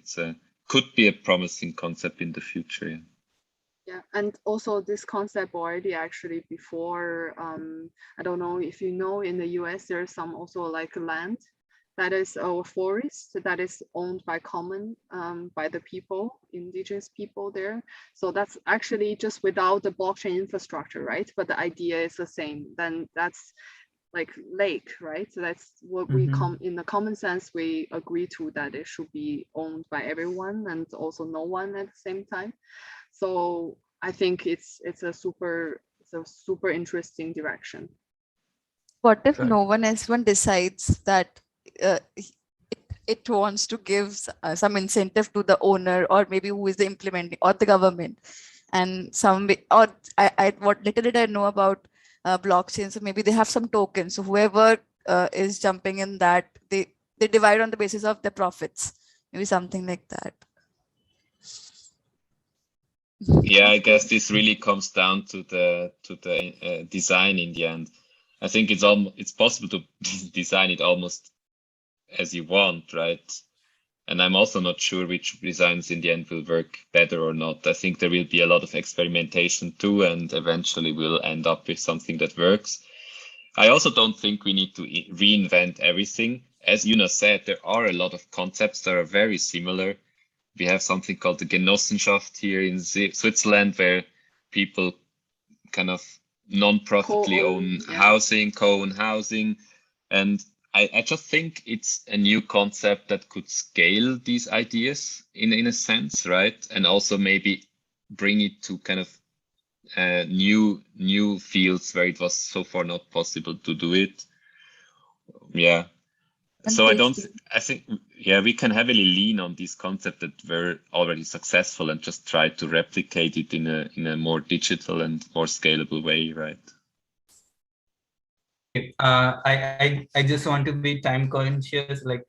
Speaker 2: could be a promising concept in the future.
Speaker 1: Yeah, and also this concept already actually before, I don't know if you know, in the US, there's some also like land that is a forest that is owned by by the people, indigenous people there. So that's actually just without the blockchain infrastructure, right? But the idea is the same. Then that's like lake, right? So that's what we in the common sense, we agree to that it should be owned by everyone and also no one at the same time. So I think it's a super interesting direction.
Speaker 4: What if no1s1 decides that it wants to give some incentive to the owner, or maybe who is the implementing, or the government, and what little did I know about blockchain, so maybe they have some tokens, so whoever is jumping in that, they divide on the basis of the profits, maybe something like that.
Speaker 2: Yeah, I guess this really comes down to the design in the end. I think it's possible to design it almost as you want, right? And I'm also not sure which designs in the end will work better or not. I think there will be a lot of experimentation too, and eventually we'll end up with something that works. I also don't think we need to reinvent everything. As Yuna said, there are a lot of concepts that are very similar. We have something called the Genossenschaft here in Switzerland, where people kind of non-profitly own housing, co-own housing. And I just think it's a new concept that could scale these ideas in a sense, right? And also maybe bring it to kind of new fields where it was so far not possible to do it. Yeah. So I think we can heavily lean on this concept that were already successful and just try to replicate it in a more digital and more scalable way, right?
Speaker 3: I just want to be time conscious. Like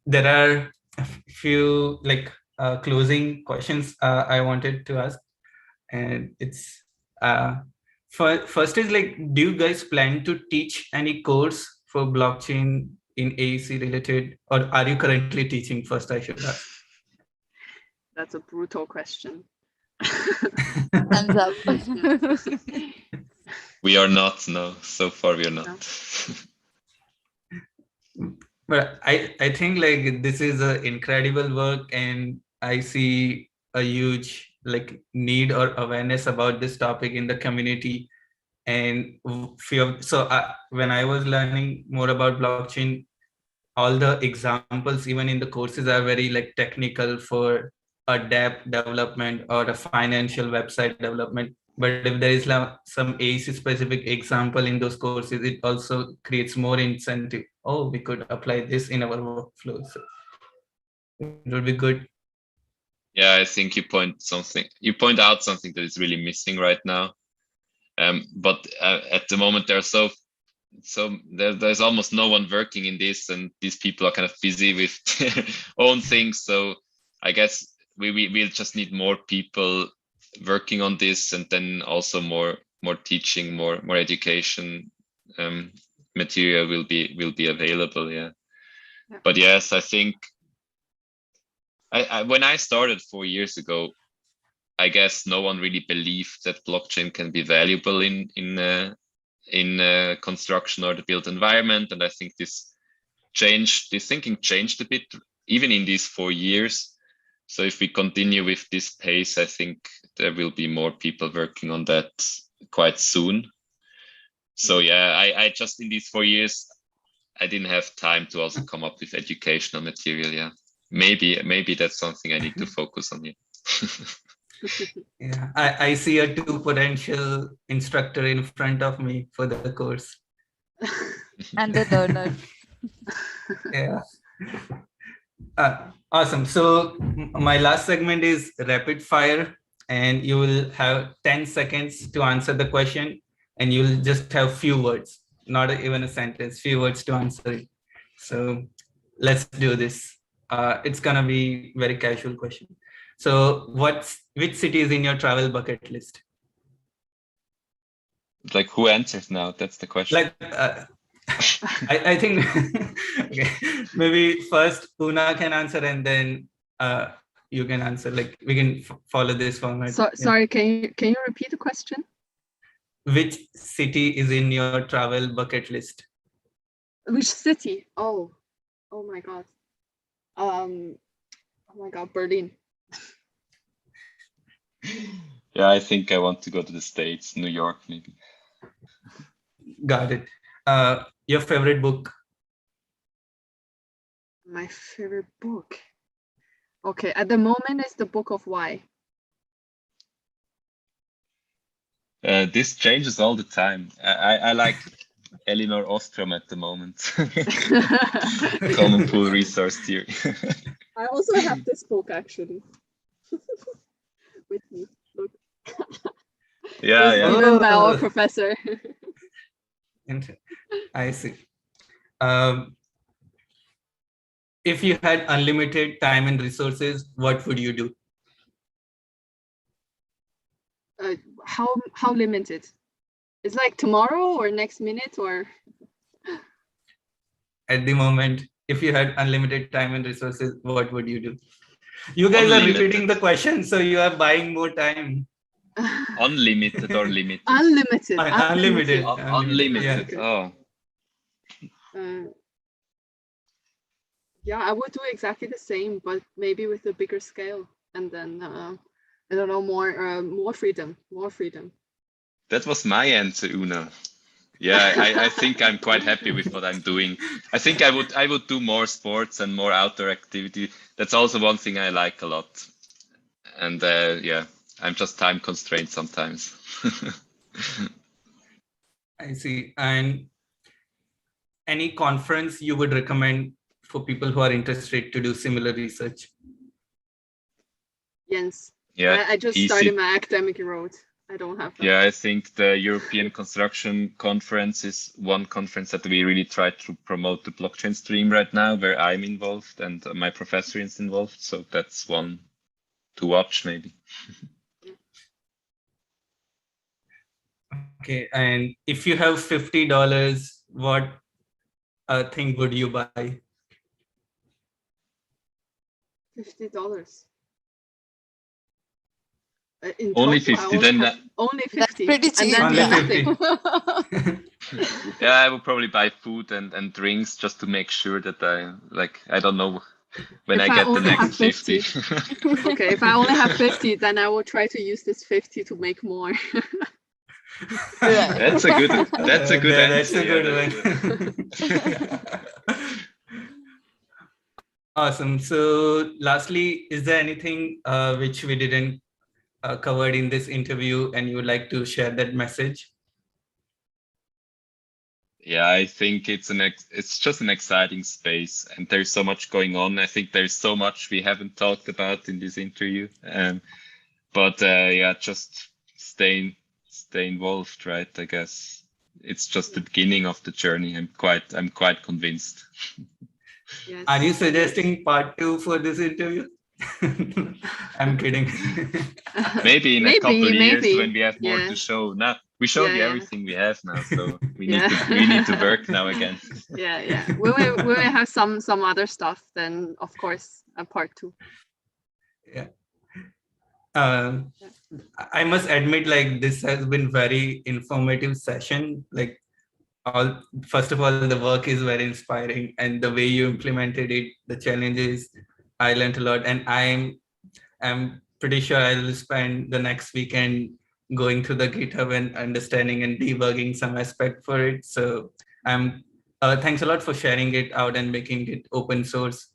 Speaker 3: there are a few like closing questions I wanted to ask, and it's first is like, do you guys plan to teach any course for blockchain in AEC related, or are you currently teaching? First, I should ask.
Speaker 1: That's a brutal question.
Speaker 4: Hands up.
Speaker 2: We are not, no. So far we are not.
Speaker 3: But I think like this is an incredible work, and I see a huge like need or awareness about this topic in the community. And when I was learning more about blockchain, all the examples, even in the courses, are very like technical for a dApp development or a financial website development. But if there is some AEC specific example in those courses, it also creates more incentive. Oh, we could apply this in our workflow. So it would be good.
Speaker 2: Yeah, I think you point out something that is really missing right now. But at the moment there's almost no one working in this, and these people are kind of busy with their own things. So I guess we'll just need more people working on this, and then also more teaching, more education material will be available. Yeah. But yes, I think when I started 4 years ago, I guess no one really believed that blockchain can be valuable in construction or the built environment, and I think this thinking changed a bit even in these 4 years. So if we continue with this pace, I think there will be more people working on that quite soon. So yeah, I just in these 4 years I didn't have time to also come up with educational material. Yeah, maybe that's something I need to focus on.
Speaker 3: Yeah, I see a 2 potential instructor in front of me for the course.
Speaker 4: And the learner.
Speaker 3: Yeah. Awesome. So my last segment is rapid fire, and you will have 10 seconds to answer the question, and you'll just have few words, not even a sentence, few words to answer it. So let's do this. It's gonna be very casual question. So which city is in your travel bucket list?
Speaker 2: Like who answers now? That's the question.
Speaker 3: Like I think okay, maybe first Una can answer, and then you can answer. Like we can follow this format.
Speaker 1: So, sorry, can you repeat the question? Which
Speaker 3: city is in your travel bucket list?
Speaker 1: Which city? Oh my God. Oh my God, Berlin.
Speaker 2: Yeah, I think I want to go to the States, New York, maybe.
Speaker 3: Got it. Your favorite book?
Speaker 1: My favorite book. Okay, at the moment it's the Book of Why.
Speaker 2: This changes all the time. I like Elinor Ostrom at the moment. Common Pool Resource Theory.
Speaker 1: I also have this book actually. With me. Look.
Speaker 2: Yeah, yeah.
Speaker 1: Written by our professor.
Speaker 3: I see. If you had unlimited time and resources, what would you do?
Speaker 1: How limited? It's like tomorrow or next minute or?
Speaker 3: At the moment, if you had unlimited time and resources, what would you do? You guys are repeating the question, so you are buying more time.
Speaker 2: Unlimited or limited?
Speaker 1: Unlimited.
Speaker 3: Unlimited.
Speaker 2: Unlimited.
Speaker 1: Yeah.
Speaker 2: Oh.
Speaker 1: Yeah, I would do exactly the same, but maybe with a bigger scale, and then I don't know, more freedom.
Speaker 2: That was my answer, Una. Yeah, I think I'm quite happy with what I'm doing. I think I would do more sports and more outdoor activity. That's also one thing I like a lot. And yeah, I'm just time constrained sometimes.
Speaker 3: I see. And any conference you would recommend for people who are interested to do similar research?
Speaker 1: Yes.
Speaker 2: Yeah,
Speaker 1: I just started my academic road. I don't have that.
Speaker 2: Yeah, I think the European Construction Conference is one conference that we really try to promote the blockchain stream right now, where I'm involved and my professor is involved. So that's one to watch maybe.
Speaker 3: Okay, and if you have $50, what thing would you buy?
Speaker 1: $50. In
Speaker 2: Only
Speaker 1: total,
Speaker 2: 50, then
Speaker 1: have only 50.
Speaker 4: That's pretty cheap.
Speaker 1: And
Speaker 3: Only
Speaker 1: then
Speaker 3: 50.
Speaker 2: yeah, I will probably buy food and drinks just to make sure that I don't know when
Speaker 1: If
Speaker 2: I
Speaker 1: I
Speaker 2: get the
Speaker 1: only have
Speaker 2: next 50.
Speaker 1: Okay, if I only have 50, then I will try to use this 50 to make more.
Speaker 4: Right.
Speaker 2: That's a good
Speaker 3: That's a
Speaker 2: answer.
Speaker 3: good
Speaker 2: Yeah,
Speaker 3: one. Awesome. So lastly, is there anything which we didn't covered in this interview and you would like to share that message?
Speaker 2: Yeah, I think it's just an exciting space, and there's so much going on. I think there's so much we haven't talked about in this interview. But yeah, just stay involved, right? I guess it's just the beginning of the journey. I'm quite convinced.
Speaker 1: Yes.
Speaker 3: Are you suggesting part 2 for this interview? I'm kidding.
Speaker 2: Maybe in a couple of years
Speaker 1: maybe.
Speaker 2: when we have more to show. Now we showed you everything we have now, so we need to work now again.
Speaker 1: Yeah. We will have some other stuff. Then of course a part 2.
Speaker 3: Yeah. I must admit, like, this has been very informative session. Like, first of all, the work is very inspiring, and the way you implemented it, the challenges, I learned a lot, and I'm pretty sure I'll spend the next weekend going through the GitHub and understanding and debugging some aspect for it. So thanks a lot for sharing it out and making it open source.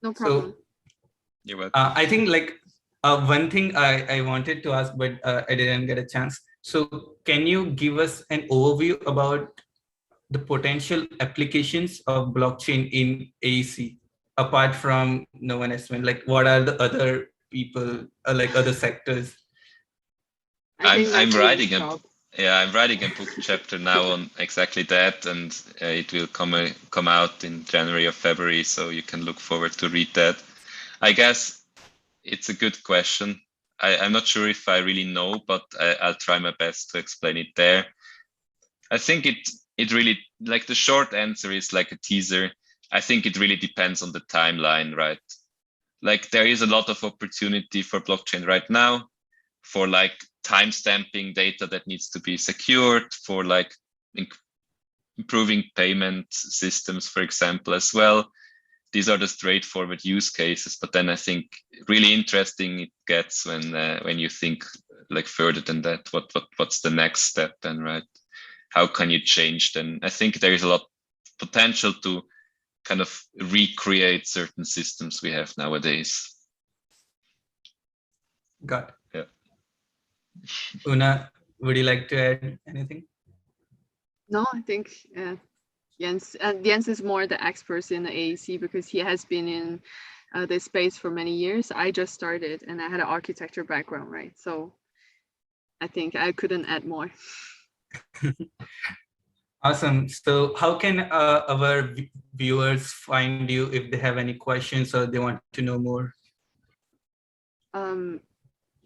Speaker 1: No problem.
Speaker 3: So,
Speaker 2: you're welcome.
Speaker 3: I think like one thing I wanted to ask, but I didn't get a chance. So can you give us an overview about the potential applications of blockchain in AEC, apart from no1s1? Like, what are the other people, like other sectors?
Speaker 2: I'm writing a book chapter now on exactly that, and it will come out in January or February, so you can look forward to read that. I guess it's a good question. I'm not sure if I really know, but I'll try my best to explain it there. I think it really, like, the short answer is like a teaser. I think it really depends on the timeline, right? Like, there is a lot of opportunity for blockchain right now for like timestamping data that needs to be secured, for like improving payment systems, for example, as well. These are the straightforward use cases, but then I think really interesting it gets when you think like further than that. What's the next step then, right? How can you change then? I think there is a lot of potential to kind of recreate certain systems we have nowadays.
Speaker 3: Got it.
Speaker 2: Yeah.
Speaker 3: Una, would you like to add anything?
Speaker 1: No, I think Jens is more the expert in the AEC because he has been in this space for many years. I just started and I had an architecture background, right? So I think I couldn't add more.
Speaker 3: Awesome. So how can our viewers find you if they have any questions or they want to know more?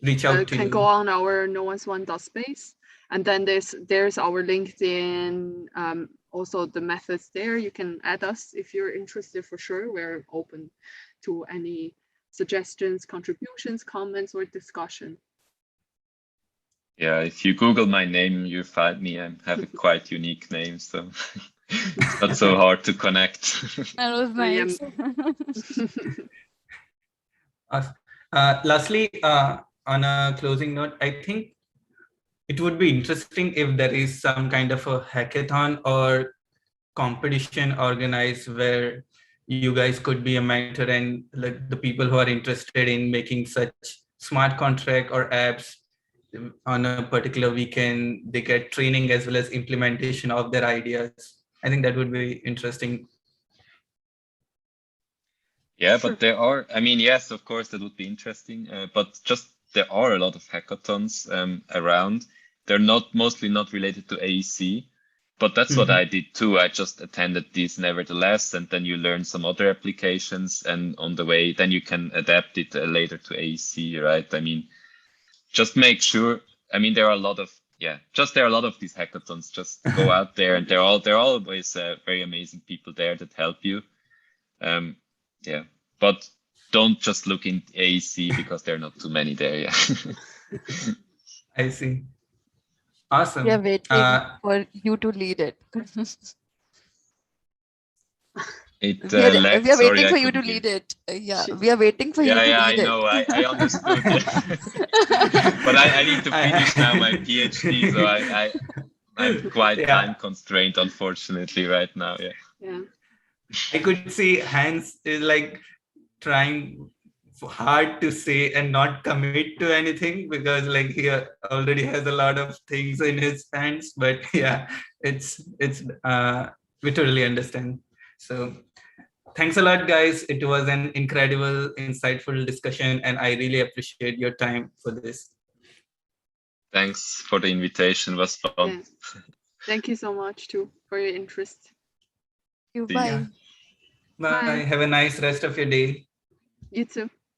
Speaker 3: Reach out to you.
Speaker 1: Can go on our no1s1.space, and then there's our LinkedIn. Also the methods there. You can add us if you're interested, for sure. We're open to any suggestions, contributions, comments, or discussion.
Speaker 2: Yeah, if you Google my name, you find me. I have a quite unique name, so it's not so hard to connect.
Speaker 4: That was nice.
Speaker 3: Lastly, on a closing note, I think it would be interesting if there is some kind of a hackathon or competition organized where you guys could be a mentor, and like the people who are interested in making such smart contract or apps on a particular weekend, they get training as well as implementation of their ideas. I think that would be interesting.
Speaker 2: Yeah, but there are, I mean, yes, of course, that would be interesting, but just there are a lot of hackathons around. They're mostly not related to AEC, but that's what I did too. I just attended these nevertheless, and then you learn some other applications, and on the way, then you can adapt it later to AEC, right? I mean, just make sure, I mean, there are a lot of these hackathons. Just go out there, and there are always very amazing people there that help you. Yeah, but don't just look in AEC because there are not too many there. Yeah.
Speaker 3: I see. Awesome.
Speaker 4: We are waiting for you to lead it.
Speaker 2: It
Speaker 4: we are
Speaker 2: lagged. Sorry,
Speaker 4: waiting
Speaker 2: I
Speaker 4: for you to
Speaker 2: couldn't hear.
Speaker 4: lead it. Yeah, we are waiting for you to
Speaker 2: Yeah,
Speaker 4: lead
Speaker 2: I know.
Speaker 4: it.
Speaker 2: I understood. But I need to finish now my PhD, so I'm quite time constrained, unfortunately, right now. Yeah.
Speaker 1: Yeah.
Speaker 3: I could see Hans is like trying hard to say and not commit to anything because like he already has a lot of things in his hands. But yeah, it's we totally understand. So thanks a lot, guys. It was an incredible, insightful discussion, and I really appreciate your time for this.
Speaker 2: Thanks for the invitation. It was fun.
Speaker 1: Yeah. Thank you so much too for your interest.
Speaker 4: Bye.
Speaker 3: Bye. Have a nice rest of your day.
Speaker 1: You too.